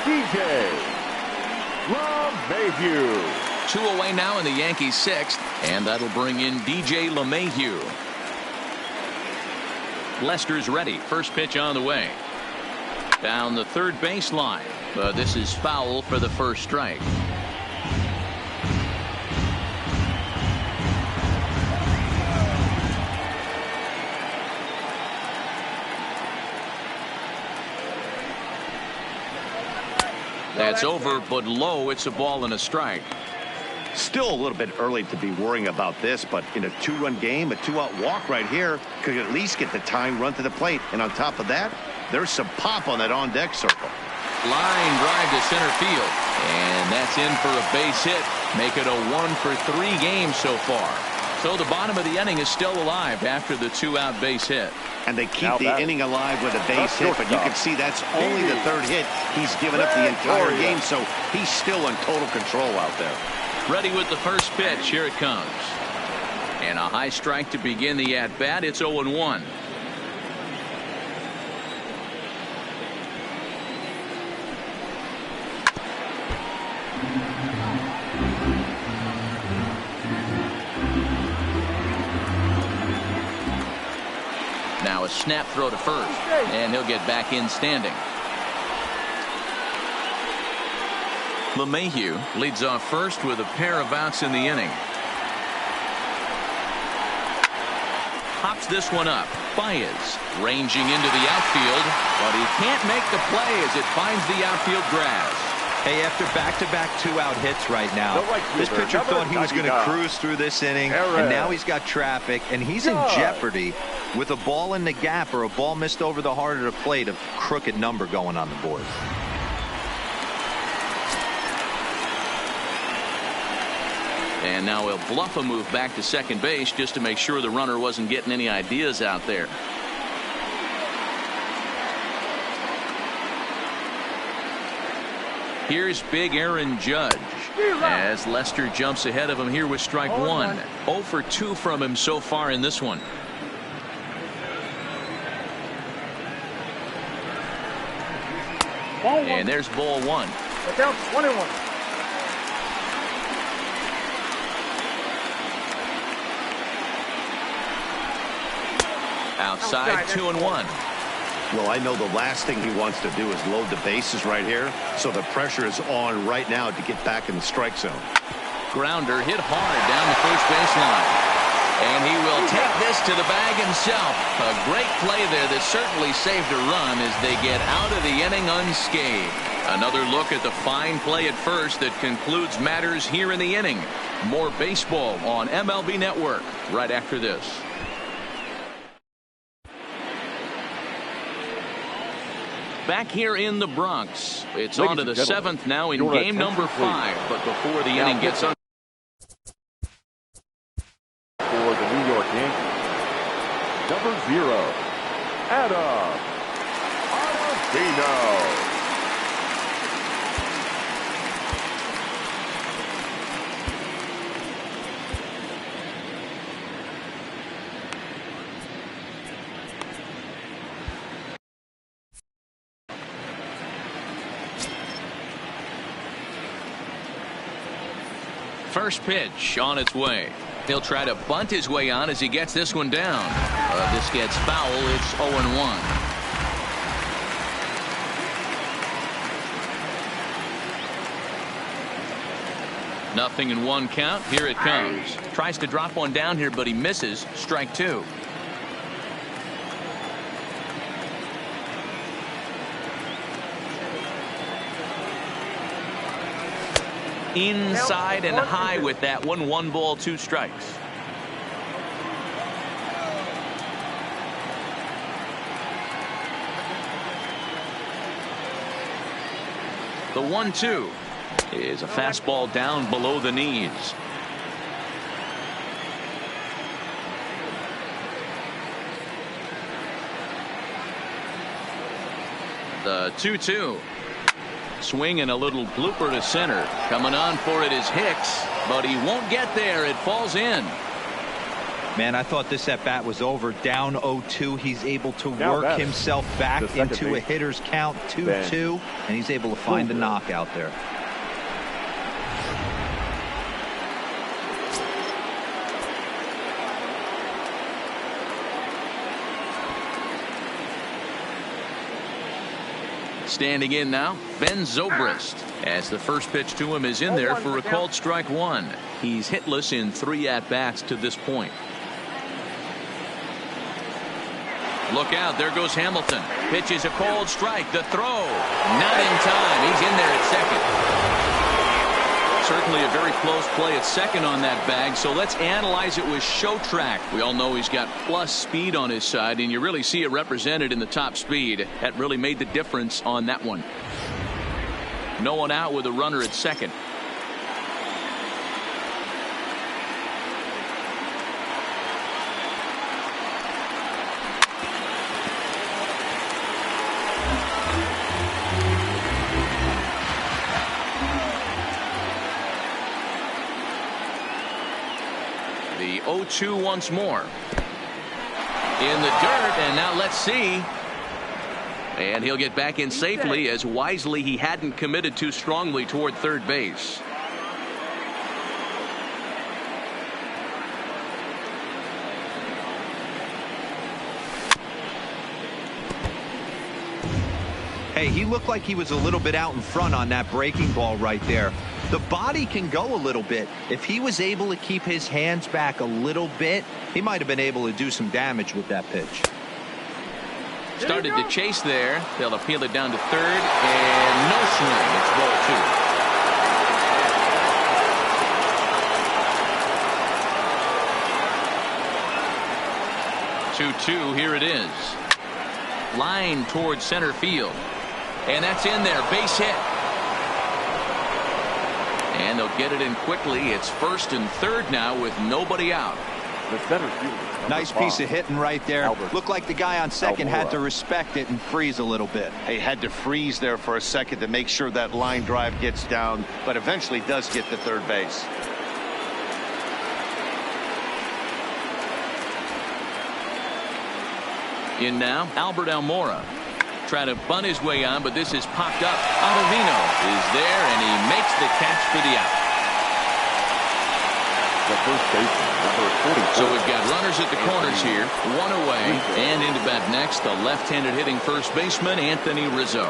DJ LeMahieu. 2 away now in the Yankees 6th, and that'll bring in DJ LeMahieu. Lester's ready. First pitch on the way. Down the third baseline, but this is foul for the first strike. That's over, but low. It's a ball and a strike. still a little bit early to be worrying about this, but in a 2-run game, a 2-out walk right here could at least get the tying run to the plate. And on top of that, there's some pop on that on-deck circle. Line drive to center field, and that's in for a base hit. Make it a 1-for-3 game so far. So the bottom of the inning is still alive after the 2-out base hit. And they keep the inning alive with a base hit, but you can see that's only the third hit. He's given up the entire game, so he's still in total control out there. Ready with the first pitch. Here it comes. And a high strike to begin the at-bat. It's 0-1. Now a snap throw to first, and he'll get back in standing. LeMahieu leads off first with a pair of outs in the inning. Pops this one up. Baez ranging into the outfield, but he can't make the play as it finds the outfield grass. Hey, after back-to-back 2-out hits right now, this pitcher thought he was going to cruise through this inning, and now he's got traffic, and he's in jeopardy with a ball in the gap or a ball missed over the heart of the plate, a crooked number going on the board. And now he'll bluff a move back to second base just to make sure the runner wasn't getting any ideas out there. Here's big Aaron Judge as Lester jumps ahead of him here with strike one. 0 for 2 from him so far in this one. And there's ball one. The count's 21. Outside 2-1. Well, I know the last thing he wants to do is load the bases right here, so the pressure is on right now to get back in the strike zone. Grounder hit hard down the first baseline. And he will take this to the bag himself. A great play there that certainly saved a run as they get out of the inning unscathed. Another look at the fine play at first that concludes matters here in the inning. More baseball on MLB Network right after this. Back here in the Bronx, it's on to the 7th now in game number 5. But before the inning gets on, for the New York Yankees, number 0, Adam Ottavino. first pitch on its way. He'll try to bunt his way on as he gets this one down. This gets foul. It's 0-1. Nothing in one count. Here it comes. Tries to drop one down here, but he misses. Strike two. Inside and high with that one. 1 ball, 2 strikes. The 1-2 is a fastball down below the knees. The 2-2. Swing and a little blooper to center. Coming on for it is Hicks, but he won't get there. It falls in. Man, I thought this at bat was over. Down 0-2. He's able to work himself back into a hitter's count. 2-2, and he's able to find the knockout there. Standing in now, Ben Zobrist, as the first pitch to him is in there for a called strike one. He's hitless in 3 at-bats to this point. Look out, there goes Hamilton. Pitch is a called strike. The throw, not in time. He's in there at second. Certainly a very close play at second on that bag, so let's analyze it with show track. We all know he's got plus speed on his side, and you really see it represented in the top speed. That really made the difference on that one. No one out with a runner at second. The 0-2 once more. In the dirt, and now let's see. And he'll get back in safely as wisely he hadn't committed too strongly toward third base. Hey, he looked like he was a little bit out in front on that breaking ball right there. The body can go a little bit. If he was able to keep his hands back a little bit, he might have been able to do some damage with that pitch. Started to chase there. They'll appeal it down to third, and no swing. It's ball 2. 2-2, here it is. Line towards center field. And that's in there. Base hit. And they'll get it in quickly. It's first and third now with nobody out. The center fielder. Nice piece of hitting right there. Looked like the guy on second had to respect it and freeze a little bit. He had to freeze there for a second to make sure that line drive gets down, but eventually does get to third base. In now, Albert Almora. Trying to bunt his way on, but this is popped up. Ottavino is there, and he makes the catch for the out. The first baseman, number 44. So we've got runners at the corners here, one away, and into bat next, the left-handed hitting first baseman, Anthony Rizzo.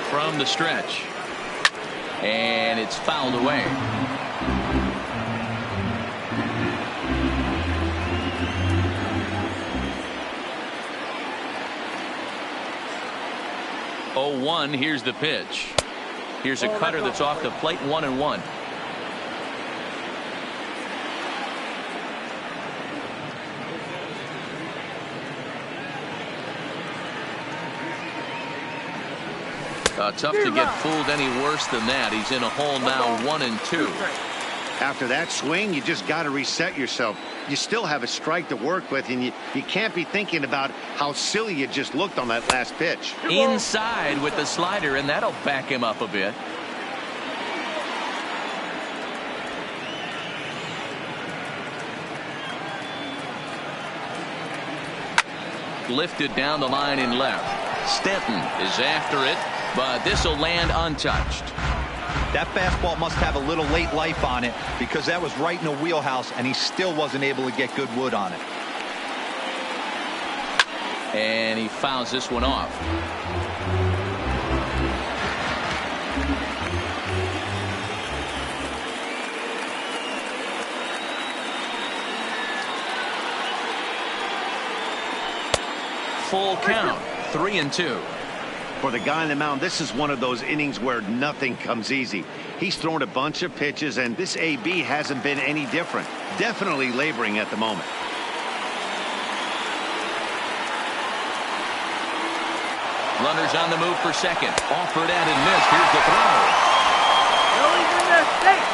From the stretch. And it's fouled away. Oh, 1. Here's the pitch. Here's a cutter that's off the plate, 1-1. Tough to get fooled any worse than that. He's in a hole now, 1-2. After that swing, you just got to reset yourself. You still have a strike to work with, and you can't be thinking about how silly you just looked on that last pitch. Inside with the slider, and that'll back him up a bit. Lifted down the line in left. Stanton is after it, but this will land untouched. That fastball must have a little late life on it because that was right in the wheelhouse, and he still wasn't able to get good wood on it. And he fouls this one off. Full count, 3-2. For the guy on the mound, this is one of those innings where nothing comes easy. He's thrown a bunch of pitches, and this AB hasn't been any different. Definitely laboring at the moment. Runners on the move for second. Offered at and missed. Here's the throw. No, he's in there safe.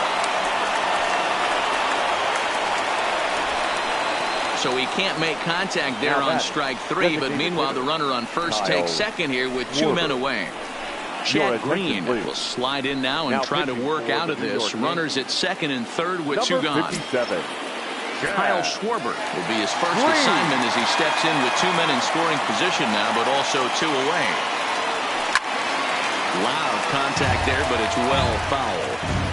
So he can't make contact there on strike 3, but meanwhile the runner on first takes second here with 2 men away. Chad Green will slide in now and try to work out of this. Runners at second and third with 2 gone. Kyle Schwarber will be his first assignment as he steps in with 2 men in scoring position now, but also 2 away. Loud contact there, but it's well foul.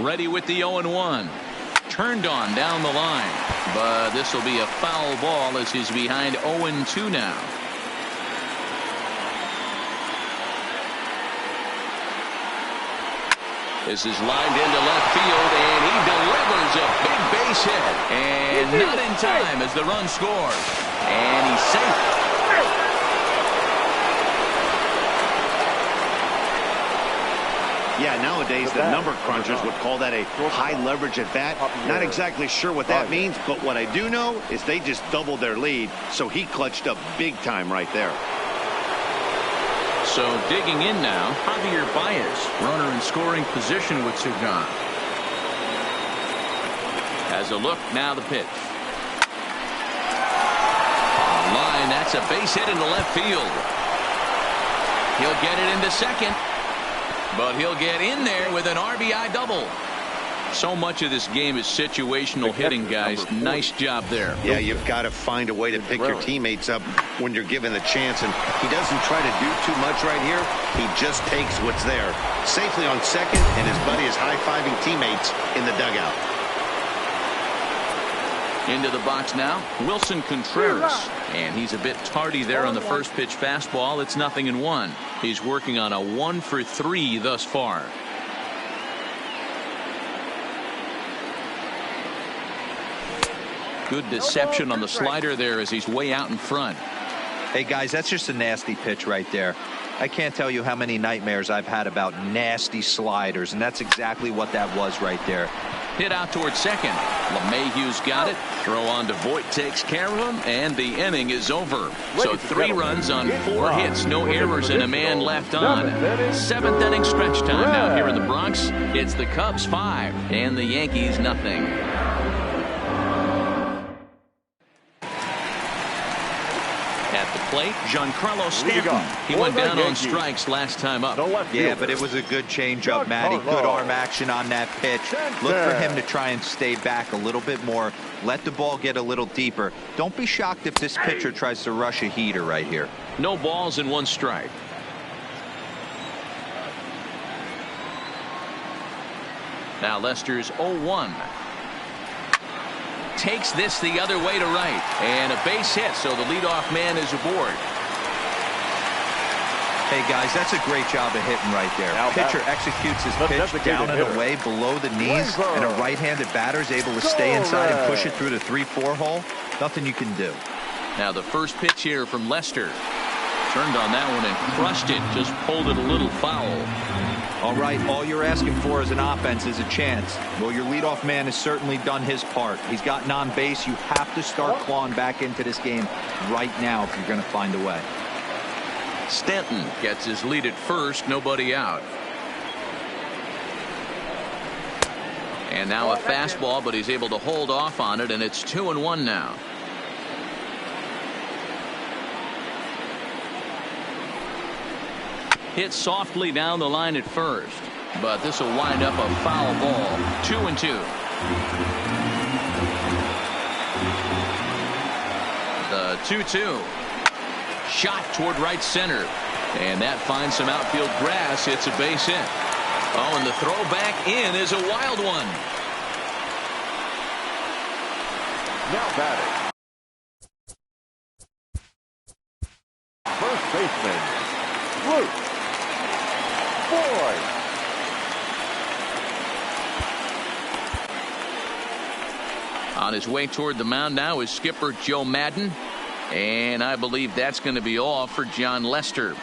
Ready with the 0-1. Turned on down the line. But this will be a foul ball as he's behind 0-2 now. This is lined into left field, and he delivers a big base hit. And not in time as the run scores. And he's safe. Yeah, nowadays the number crunchers would call that a high leverage at bat. Not exactly sure what that means, but what I do know is they just doubled their lead, so he clutched up big time right there. So digging in now, Javier Baez, runner in scoring position with 2 gone. Has a look, now the pitch. On line, that's a base hit into left field. He'll get it into second. But he'll get in there with an RBI double. So much of this game is situational hitting, guys. Nice job there. Yeah, you've got to find a way to pick your teammates up when you're given the chance. And he doesn't try to do too much right here. He just takes what's there. Safely on second, and his buddy is high-fiving teammates in the dugout. Into the box now, Wilson Contreras. And he's a bit tardy there on the first pitch fastball. It's 0-1. He's working on a 1-for-3 thus far. Good deception on the slider there as he's way out in front. Hey, guys, that's just a nasty pitch right there. I can't tell you how many nightmares I've had about nasty sliders, and that's exactly what that was right there. Hit out towards second. LeMahieu's got it. Throw on to Voit takes care of him, and the inning is over. So 3 runs on 4 hits, no errors, and a man left on. 7th inning stretch time now here in the Bronx. It's the Cubs 5 and the Yankees 0. At the plate, Giancarlo Stanton. He went down on strikes last time up. Yeah, but it was a good changeup, Matty. Good arm action on that pitch. Look for him to try and stay back a little bit more. Let the ball get a little deeper. Don't be shocked if this pitcher tries to rush a heater right here. No balls and 1 strike. Now Lester's 0-1. Takes this the other way to right, and a base hit, so the leadoff man is aboard. Hey guys, that's a great job of hitting right there. Pitcher executes his pitch down and away below the knees, and a right-handed batter is able to stay inside and push it through the 3-4 hole. Nothing you can do. Now the first pitch here from Lester. Turned on that one and crushed it, just pulled it a little foul. All right, all you're asking for as an offense is a chance. Well, your leadoff man has certainly done his part. He's gotten on base. You have to start clawing back into this game right now if you're going to find a way. Stanton gets his lead at first, nobody out. And now a fastball, but he's able to hold off on it, and it's 2-1 now. Hit softly down the line at first, but this will wind up a foul ball. 2-2. The 2-2. Shot toward right center, and that finds some outfield grass. It's a base hit. Oh, and the throw back in is a wild one. Now batting, first baseman, Luke Voit. On his way toward the mound now is skipper Joe Maddon, and I believe that's going to be all for Jon Lester.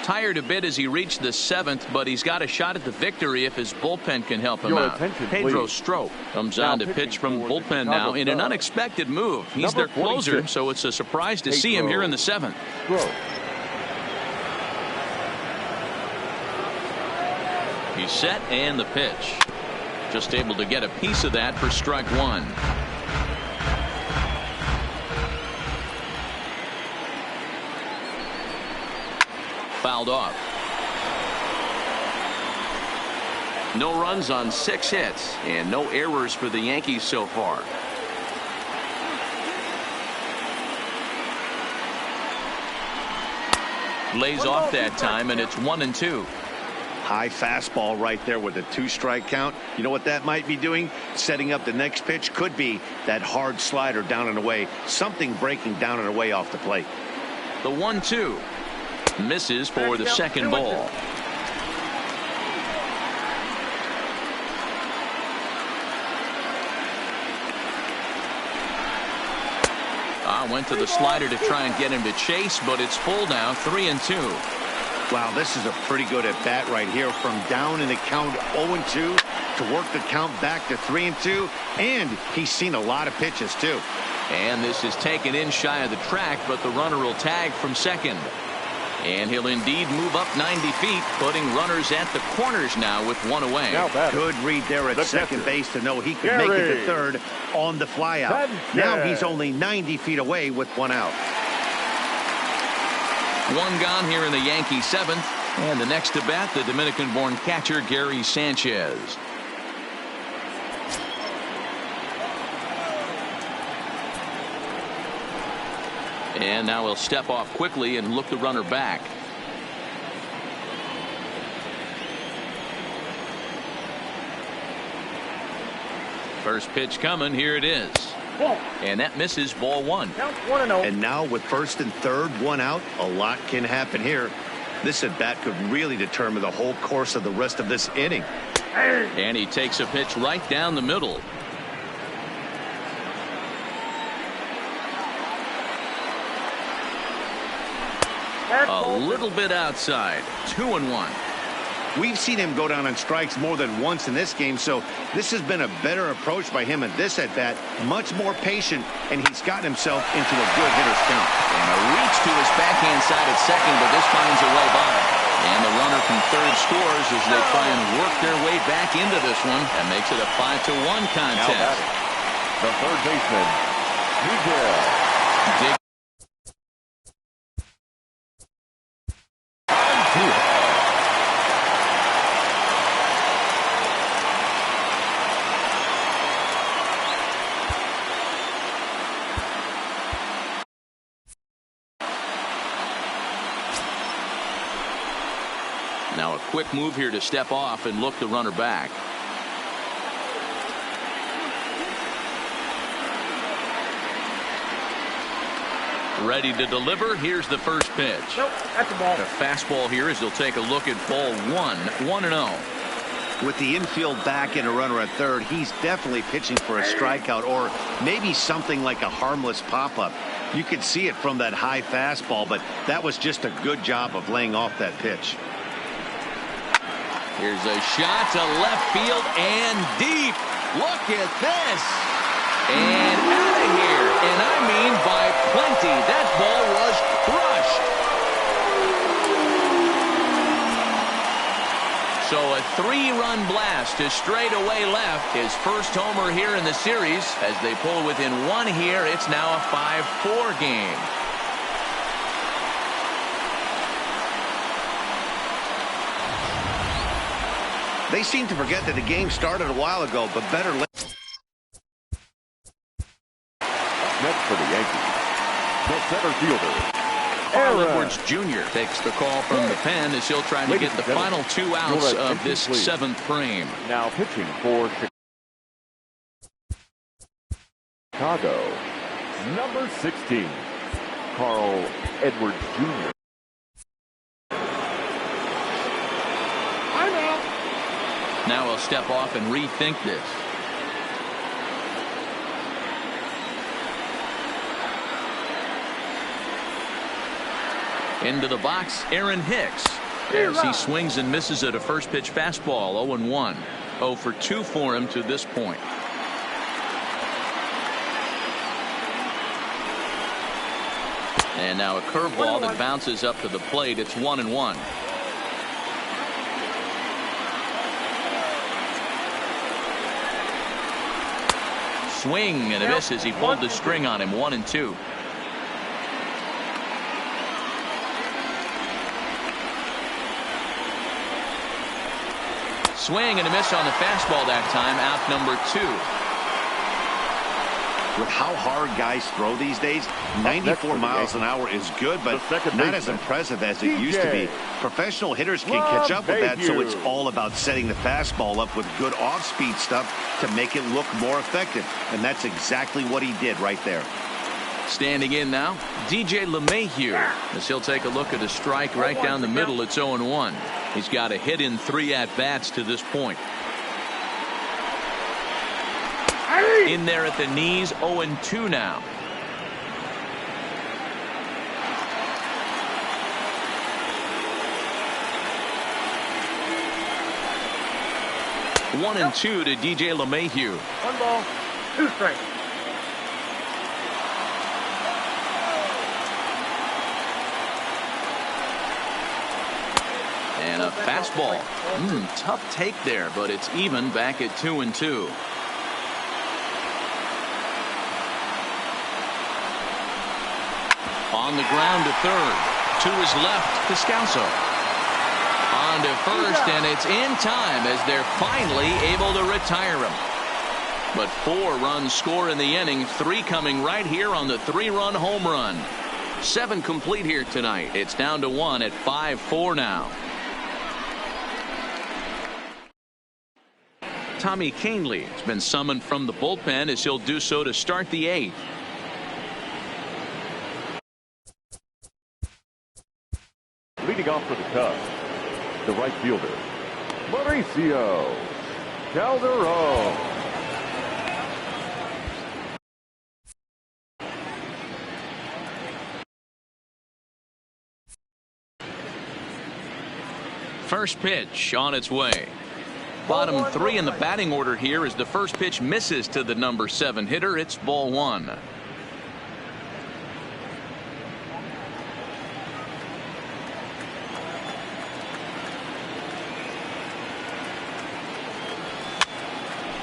Tired a bit as he reached the 7th, but he's got a shot at the victory if his bullpen can help him out. Pedro Strop comes on to pitch from bullpen now in an unexpected move. He's their closer, so it's a surprise to see him here in the 7th. He's set, and the pitch. Just able to get a piece of that for strike 1. Fouled off. No runs on 6 hits, and no errors for the Yankees so far. Lays off that time, and it's 1-2. High fastball right there with a 2-strike count. You know what that might be doing? Setting up the next pitch. Could be that hard slider down and away. Something breaking down and away off the plate. The 1-2 misses for the second ball. Went to the slider to try and get him to chase, but it's full now. 3-2. Wow, this is a pretty good at bat right here, from down in the count 0-2 to work the count back to 3-2, and he's seen a lot of pitches too. And this is taken in shy of the track, but the runner will tag from second. And he'll indeed move up 90 feet, putting runners at the corners now with 1 away. Good read there at second base to know he could make it to third on the flyout. Now he's only 90 feet away with 1 out. 1 gone here in the Yankee 7th. And the next to bat, the Dominican-born catcher Gary Sanchez. And now he'll step off quickly and look the runner back. First pitch coming. Here it is. And that misses, ball one. Count 1-0. And now with first and third, one out, a lot can happen here. This at bat could really determine the whole course of the rest of this inning. And he takes a pitch right down the middle. A little bit outside. 2-1. We've seen him go down on strikes more than once in this game, so this has been a better approach by him at this at-bat. Much more patient, and he's gotten himself into a good hitter's count. And a reach to his backhand side at second, but this finds a way by. And the runner from third scores as they try and work their way back into this one. That makes it a 5-1 contest. The third baseman, Miguel. Dig. Now a quick move here to step off and look the runner back. Ready to deliver. Here's the first pitch. Nope, that's a ball. The fastball here as he'll take a look at ball one. 1-0. With the infield back and a runner at third, he's definitely pitching for a strikeout or maybe something like a harmless pop-up. You could see it from that high fastball, but that was just a good job of laying off that pitch. Here's a shot to left field and deep. Look at this. And out of here. And I mean by plenty. That ball was crushed. So a 3-run blast to straightaway left. His first homer here in the series. As they pull within one here, it's now a 5-4 game. They seem to forget that the game started a while ago, but better late. Next for the Yankees, the center fielder, Carl Edwards Jr. takes the call from the pen as he'll try to get the final 2 outs of this 7th frame. Now pitching for Chicago, number 16, Carl Edwards Jr. Now he'll step off and rethink this. Into the box, Aaron Hicks. As he swings and misses at a first pitch fastball. 0-1. 0 for 2 for him to this point. And now a curveball that bounces up to the plate. It's 1-1. Swing and a miss as he pulled the string on him. 1-2. Swing and a miss on the fastball that time. Out number 2. With how hard guys throw these days, 94 miles an hour is good, but not as impressive as it used to be. Professional hitters can catch up with that, so it's all about setting the fastball up with good off-speed stuff to make it look more effective. And that's exactly what he did right there. Standing in now, DJ LeMahieu, as he'll take a look at a strike right down the middle. It's 0-1. He's got a hit in 3 at-bats to this point. In there at the knees, 0-2 now. One and 2 to DJ LeMahieu. 1 ball, 2 strikes. And a fastball. Tough take there, but it's even back at 2-2. On the ground to third. To his left, Descalso. On to first, and it's in time as they're finally able to retire him. But 4 runs score in the inning, 3 coming right here on the 3-run home run. 7 complete here tonight. It's down to 1 at 5-4 now. Tommy Kahnle has been summoned from the bullpen as he'll do so to start the 8th. Leading off for the Cubs, the right fielder, Mauricio Calderon. First pitch on its way. Bottom 3 in the batting order here as the first pitch misses to the number 7 hitter. It's ball 1.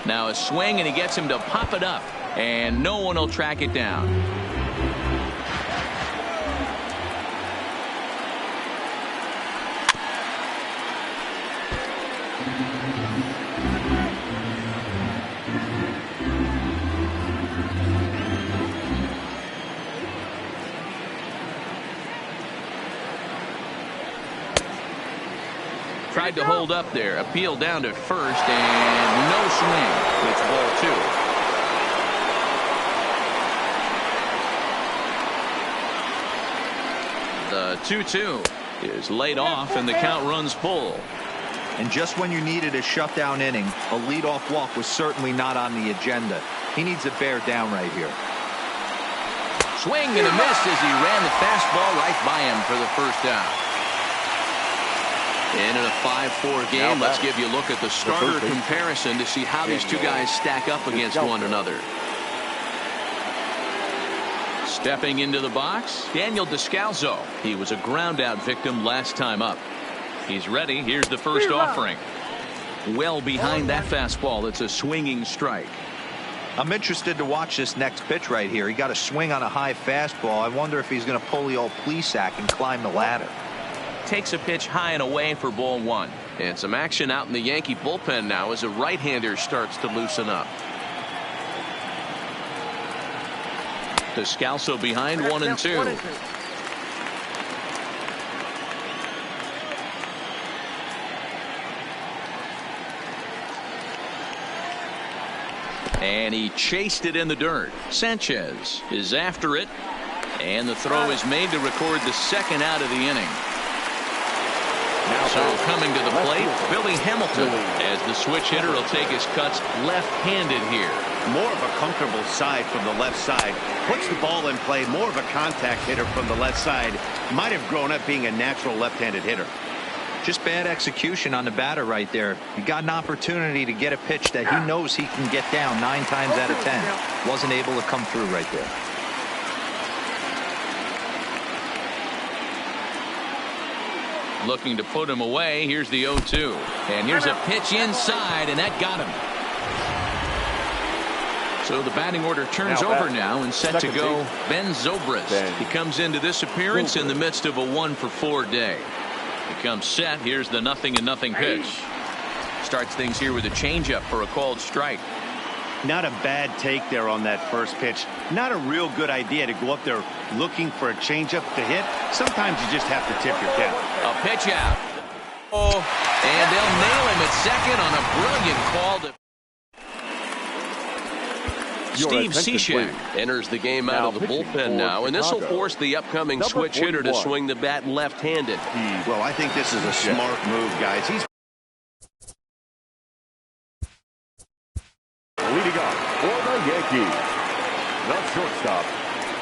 Now a swing, and he gets him to pop it up, and no one will track it down. Tried to hold up there, appeal down to first, and no swing. It's ball 2. The 2-2 is laid off, and the count runs full. And just when you needed a shutdown inning, a leadoff walk was certainly not on the agenda. He needs to bear down right here. Swing and a miss as he ran the fastball right by him for the first out. And in a 5-4 game, let's give you a look at the starter comparison to see how these two guys stack up against one another. Stepping into the box, Daniel Descalso. He was a ground-out victim last time up. He's ready. Here's the first offering. Well behind that fastball. It's a swinging strike. I'm interested to watch this next pitch right here. He got a swing on a high fastball. I wonder if he's going to pull the old Plesac and climb the ladder. Takes a pitch high and away for ball 1. And some action out in the Yankee bullpen now as a right-hander starts to loosen up. Descalso behind 1-2. And he chased it in the dirt. Sanchez is after it. And the throw is made to record the second out of the inning. So coming to the plate, Billy Hamilton, as the switch hitter will take his cuts left-handed here. More of a comfortable side from the left side. Puts the ball in play. More of a contact hitter from the left side. Might have grown up being a natural left-handed hitter. Just bad execution on the batter right there. He got an opportunity to get a pitch that he knows he can get down 9 times out of 10. Wasn't able to come through right there. Looking to put him away. Here's the 0-2. And here's a pitch inside, and that got him. So the batting order turns over now, and set to go Ben Zobrist. He comes into this appearance in the midst of a 1-for-4 day. He comes set. Here's the 0-0 pitch. Starts things here with a changeup for a called strike. Not a bad take there on that first pitch. Not a real good idea to go up there looking for a changeup to hit. Sometimes you just have to tip your cap. A pitch out. Oh, and they'll nail him at second on a brilliant call to Steve Cishek enters the game out of the bullpen now, and this will force the upcoming switch hitter to swing the bat left-handed. Well, I think this is a smart move, guys. He's Leading off for the Yankees, the shortstop,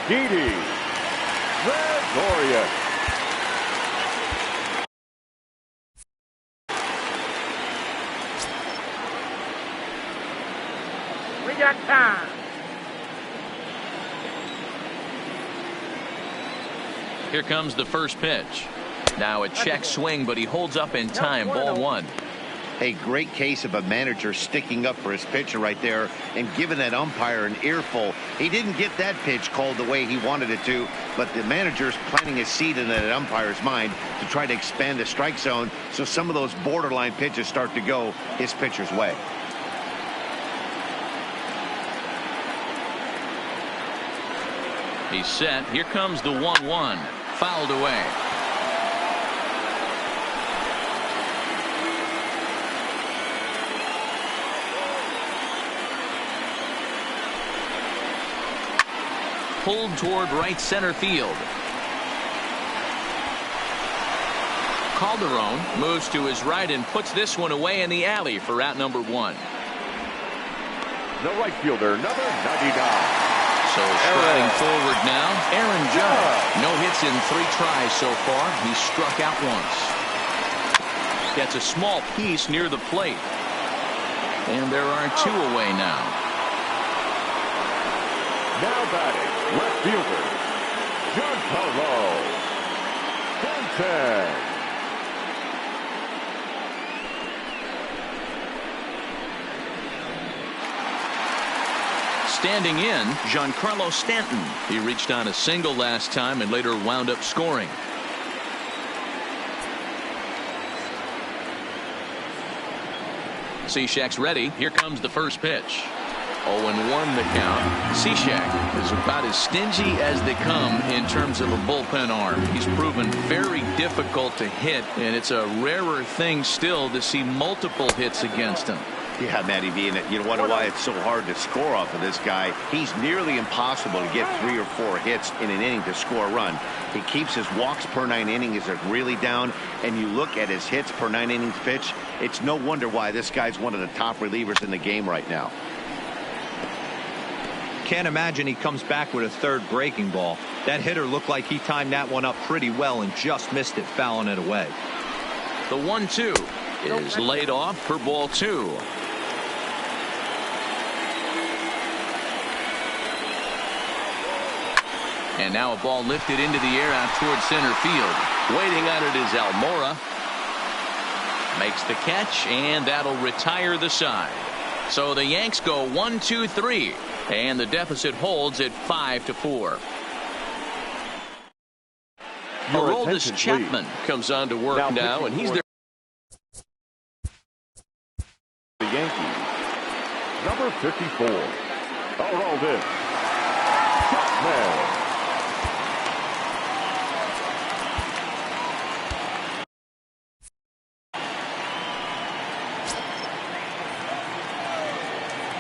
Didi Gregorius. We got time. Here comes the first pitch. Now a check swing, but he holds up in time. Ball 1. a great case of a manager sticking up for his pitcher right there and giving that umpire an earful. He didn't get that pitch called the way he wanted it to, but the manager's planting a seed in that umpire's mind to try to expand the strike zone so some of those borderline pitches start to go his pitcher's way. He's set. Here comes the 1-1. Fouled away. Pulled toward right center field. Calderon moves to his right and puts this one away in the alley for out number 1. The right fielder, number 99. So striding forward now, Aaron Judge. No hits in 3 tries so far. He struck out once. Gets a small piece near the plate. And there are 2 away now. Now batting, left fielder, Giancarlo Stanton. Standing in, Giancarlo Stanton. He reached on a single last time and later wound up scoring. Cishek's ready. Here comes the first pitch. 0-1 the count. Cishek is about as stingy as they come in terms of a bullpen arm. He's proven very difficult to hit, and it's a rarer thing still to see multiple hits against him. Yeah, Matty V, and you wonder why it's so hard to score off of this guy. He's nearly impossible to get 3 or 4 hits in an inning to score a run. He keeps his walks per 9 innings is really down, and you look at his hits per 9 innings pitch, it's no wonder why this guy's one of the top relievers in the game right now. Can't imagine he comes back with a 3rd breaking ball. That hitter looked like he timed that one up pretty well and just missed it, fouling it away. The 1-2 is laid off for ball 2. And now a ball lifted into the air out towards center field. Waiting on it is Almora. Makes the catch, and that'll retire the side. So the Yanks go 1-2-3, and the deficit holds at 5-4. Aroldis Chapman comes on to work now, and he's there. The Yankees, number 54, Aroldis Chapman.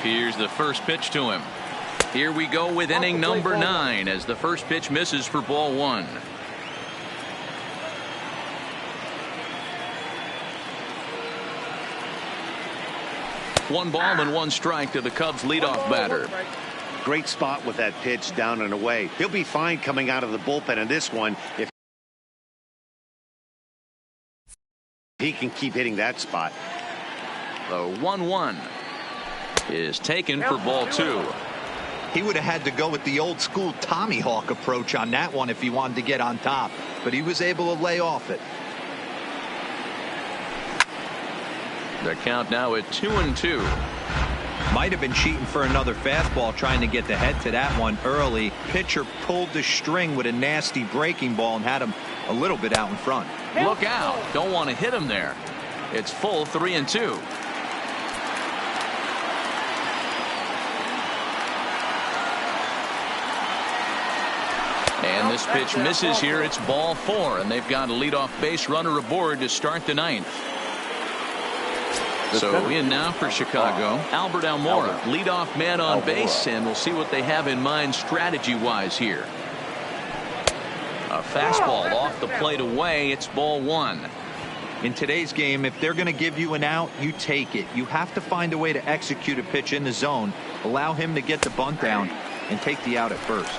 Here's the first pitch to him. Here we go with inning number 9 as the first pitch misses for ball 1. One ball and 1 strike to the Cubs leadoff batter. Great spot with that pitch down and away. He'll be fine coming out of the bullpen in this one if he can keep hitting that spot. The 1-1 is taken for ball 2. He would have had to go with the old school Tommy Hawk approach on that one if he wanted to get on top, but he was able to lay off it. The count now at 2-2. Might have been cheating for another fastball, trying to get the head to that one early. Pitcher pulled the string with a nasty breaking ball and had him a little bit out in front. Look out. Don't want to hit him there. It's full 3-2. And this pitch misses here. It's ball 4, and they've got a leadoff base runner aboard to start the 9th. So in now for Chicago, Albert Almora, leadoff man on base, and we'll see what they have in mind strategy-wise here. A fastball off the plate away. It's ball 1. In today's game, if they're going to give you an out, you take it. You have to find a way to execute a pitch in the zone, allow him to get the bunt down, and take the out at first.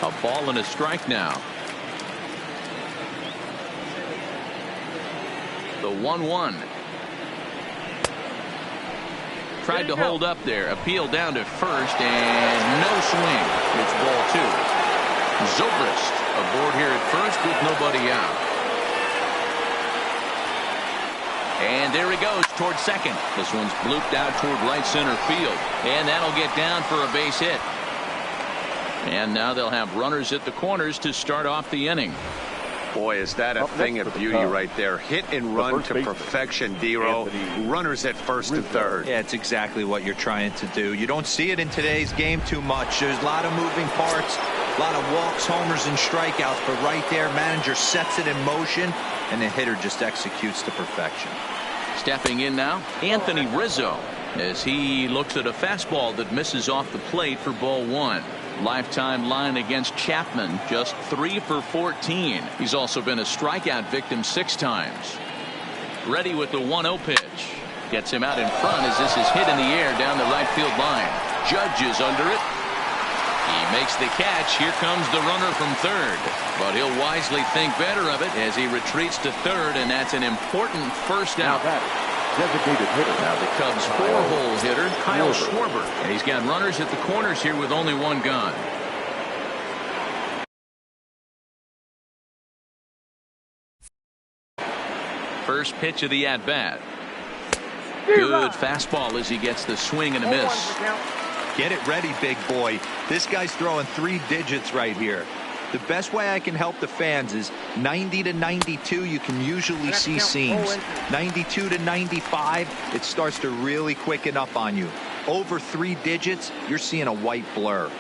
A ball and a strike now. The 1-1. Tried to hold up there. Appeal down to first, and no swing. It's ball 2. Zobrist aboard here at first with nobody out. And there he goes towards second. This one's blooped out toward right center field. And that'll get down for a base hit. And now they'll have runners at the corners to start off the inning. Boy, is that a thing of beauty right there. Hit and run to perfection, Dero. Runners at first and third. Yeah, it's exactly what you're trying to do. You don't see it in today's game too much. There's a lot of moving parts, a lot of walks, homers, and strikeouts. But right there, manager sets it in motion, and the hitter just executes to perfection. Stepping in now, Anthony Rizzo, as he looks at a fastball that misses off the plate for ball 1. Lifetime line against Chapman, just 3 for 14. He's also been a strikeout victim 6 times. Ready with the 1-0 pitch. Gets him out in front as this is hit in the air down the right field line. Judge is under it. He makes the catch. Here comes the runner from third. But he'll wisely think better of it as he retreats to third, and that's an important first out. Designated hitter. Now the Cubs 4-hole hitter, Kyle Schwarber. And he's got runners at the corners here with only 1 gone. First pitch of the at-bat. Good fastball as he gets the swing and a miss. Get it ready, big boy. This guy's throwing 3 digits right here. The best way I can help the fans is 90 to 92. You can usually see seams. 92 to 95, it starts to really quicken up on you. Over 3 digits, you're seeing a white blur.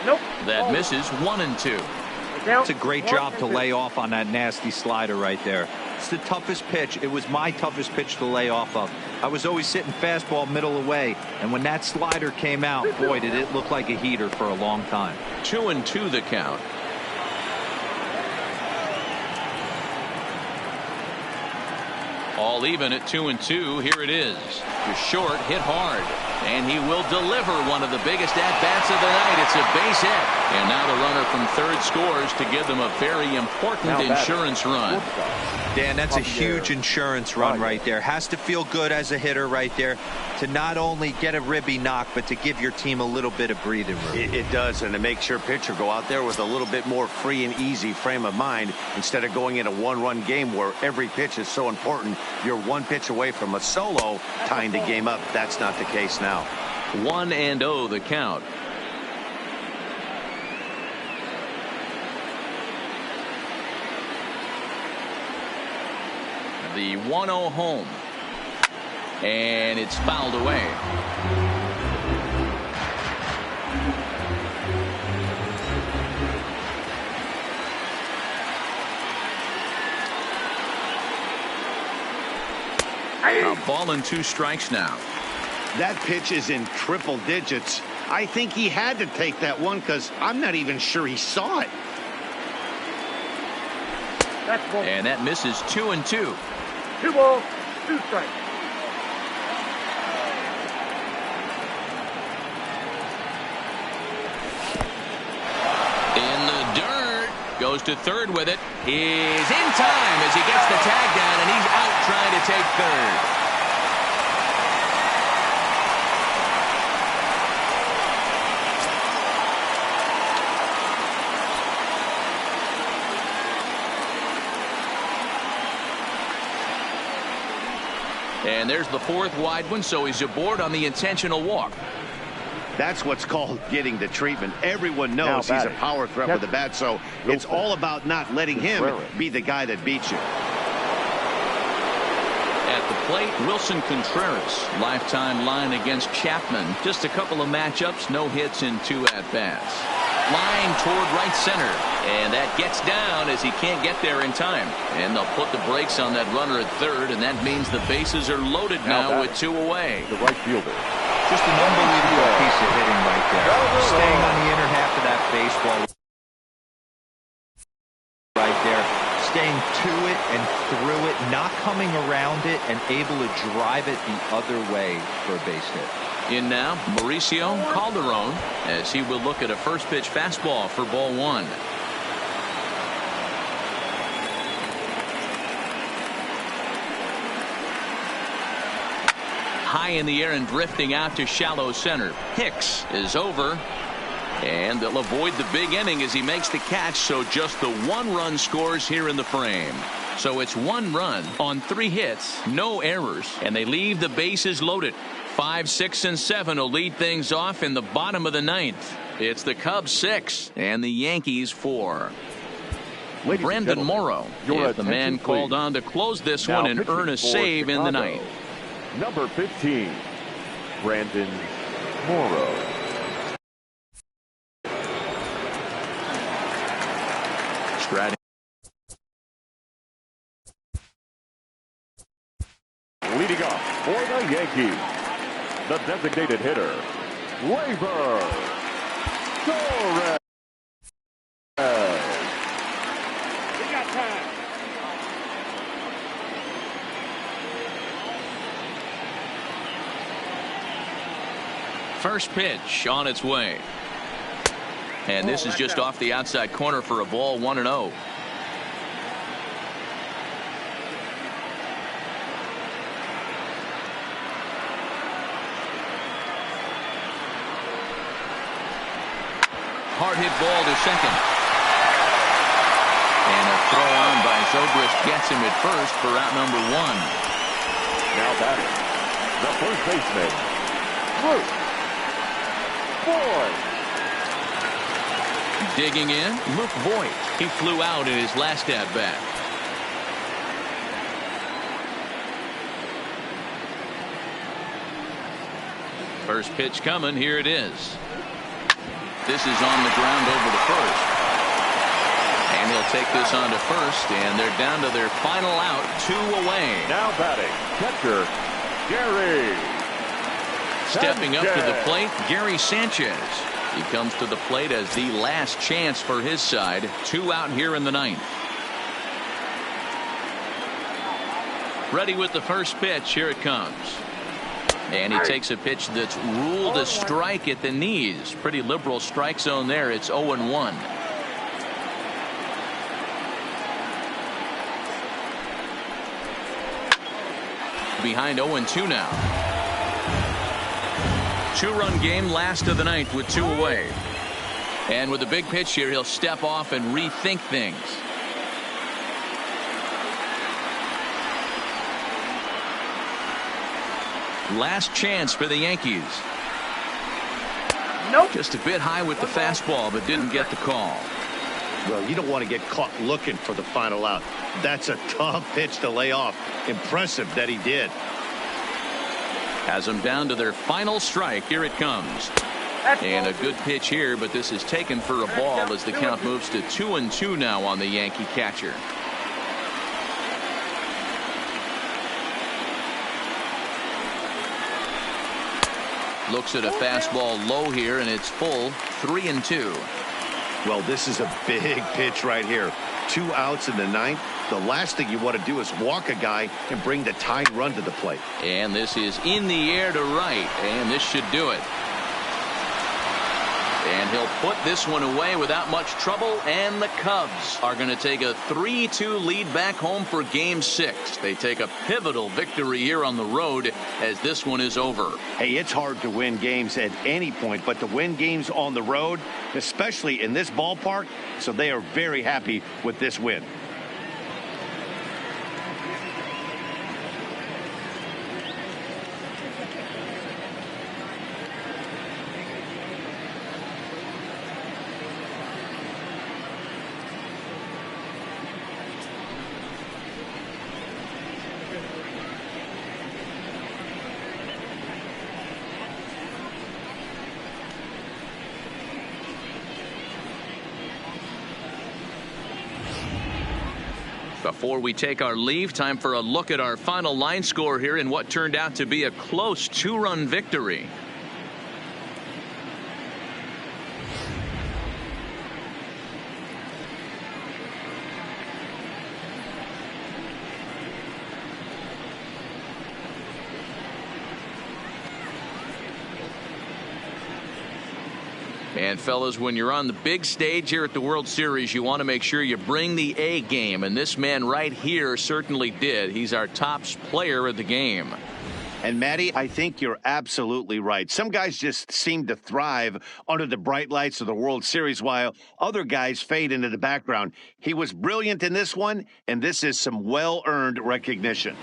Nope. That misses 1-2. It's a great job to lay off on that nasty slider right there. It's the toughest pitch. It was my toughest pitch to lay off of. I was always sitting fastball middle away, and when that slider came out, boy, did it look like a heater for a long time. 2-2 the count. All even at 2-2. Here it is. You're short, hit hard, and he will deliver one of the biggest at-bats of the night. It's a base hit, and now the runner from third scores to give them a very important insurance run. Dan, that's a huge insurance run right there. Has to feel good as a hitter right there to not only get a ribby knock, but to give your team a little bit of breathing room. It does, and it makes your pitcher go out there with a little bit more free and easy frame of mind instead of going in a 1-run game where every pitch is so important. You're 1 pitch away from a solo tying the game up. That's not the case now. 1-0 the count. The 1-0 home, and it's fouled away. A ball and 2 strikes now. That pitch is in triple digits. I think he had to take that one because I'm not even sure he saw it. And that misses 2-2. 2 balls, 2 strikes. In the dirt. Goes to third with it. Is in time as he gets the tag down, and he's out trying to take third. And there's the 4th wide one, so he's aboard on the intentional walk. That's what's called getting the treatment. Everyone knows he's a power threat with the bat, so it's all about not letting him be the guy that beats you. At the plate, Wilson Contreras. Lifetime line against Chapman. Just a couple of matchups, no hits in 2 at-bats. Line toward right center, and that gets down as he can't get there in time, and they'll put the brakes on that runner at third, and that means the bases are loaded now with 2 away. The right fielder. Just an unbelievable piece of hitting right there. Staying on the inner half of that baseball right there, staying to it and through it, not coming around it, and able to drive it the other way for a base hit. In now, Mauricio Calderon, as he will look at a first pitch fastball for ball 1. High in the air and drifting out to shallow center. Hicks is over, and they'll avoid the big inning as he makes the catch, so just the 1 run scores here in the frame. So it's 1 run on 3 hits, no errors, and they leave the bases loaded. 5, 6, and 7 will lead things off in the bottom of the 9th. It's the Cubs 6 and the Yankees 4. Ladies Brandon Morrow is the man called on to close this one and earn a save in the 9th. Number 15, Brandon Morrow. Stratton. Leading off for the Yankees, the designated hitter, Gleyber Torres. We got time. First pitch on its way. And this is just off the outside corner for a ball, 1-0. Hard hit ball to second. And a throw on by Zobrist gets him at first for out number 1. Now batting, the first baseman, Luke Voit. Digging in, Luke Voit. He flew out in his last at bat. First pitch coming. Here it is. This is on the ground over to first. And he'll take this on to first, and they're down to their final out, 2 away. Now batting, catcher, Gary Stepping up to the Sanchez. plate, Gary Sanchez. He comes to the plate as the last chance for his side. 2 out here in the 9th. Ready with the first pitch. Here it comes. And he takes a pitch that's ruled a strike at the knees. Pretty liberal strike zone there. It's 0-1. Behind 0-2 now. 2-run game, last of the 9th with 2 away. And with a big pitch here, he'll step off and rethink things. Last chance for the Yankees. Nope. Just a bit high with the fastball, but didn't get the call. Well, you don't want to get caught looking for the final out. That's a tough pitch to lay off. Impressive that he did. Has them down to their final strike. Here it comes. And a good pitch here, but this is taken for a ball as the count moves to 2-2 now on the Yankee catcher. Looks at a fastball low here, and it's full. 3-2. Well, this is a big pitch right here. 2 outs in the 9th. The last thing you want to do is walk a guy and bring the tying run to the plate. And this is in the air to right, and this should do it. And he'll put this one away without much trouble, and the Cubs are going to take a 3-2 lead back home for Game 6. They take a pivotal victory here on the road as this one is over. Hey, it's hard to win games at any point, but to win games on the road, especially in this ballpark, so they are very happy with this win. Before we take our leave, time for a look at our final line score here in what turned out to be a close 2-run victory. And fellas, when you're on the big stage here at the World Series, you want to make sure you bring the A game, and this man right here certainly did. He's our top player of the game. And, Maddie, I think you're absolutely right. Some guys just seem to thrive under the bright lights of the World Series while other guys fade into the background. He was brilliant in this one, and this is some well-earned recognition.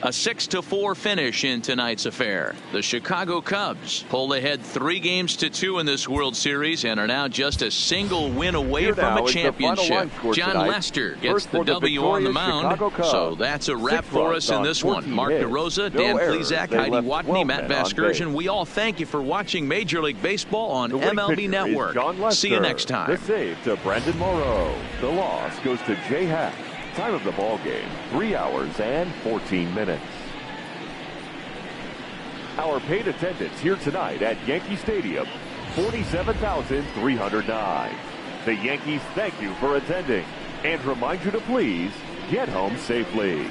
A 6-4 finish in tonight's affair. The Chicago Cubs pulled ahead 3-2 in this World Series and are now just a single win away Here from now a is the final championship. line score John tonight. Lester gets First the for the W on the victorious mound. Chicago Cubs. So that's a wrap 6 for us runs in this on one. 14 Mark hits. DeRosa, No Dan errors. Plesac, They Heidi left Watney, 12 Matt men on Vasgersian. base. We all thank you for watching Major League Baseball on The winning MLB pitcher Network. is John Lester. See you next time. The save to Brandon Morrow. The loss goes to Jay Hack. Time of the ball game, 3 hours and 14 minutes. Our paid attendance here tonight at Yankee Stadium, 47,309. The Yankees thank you for attending and remind you to please get home safely.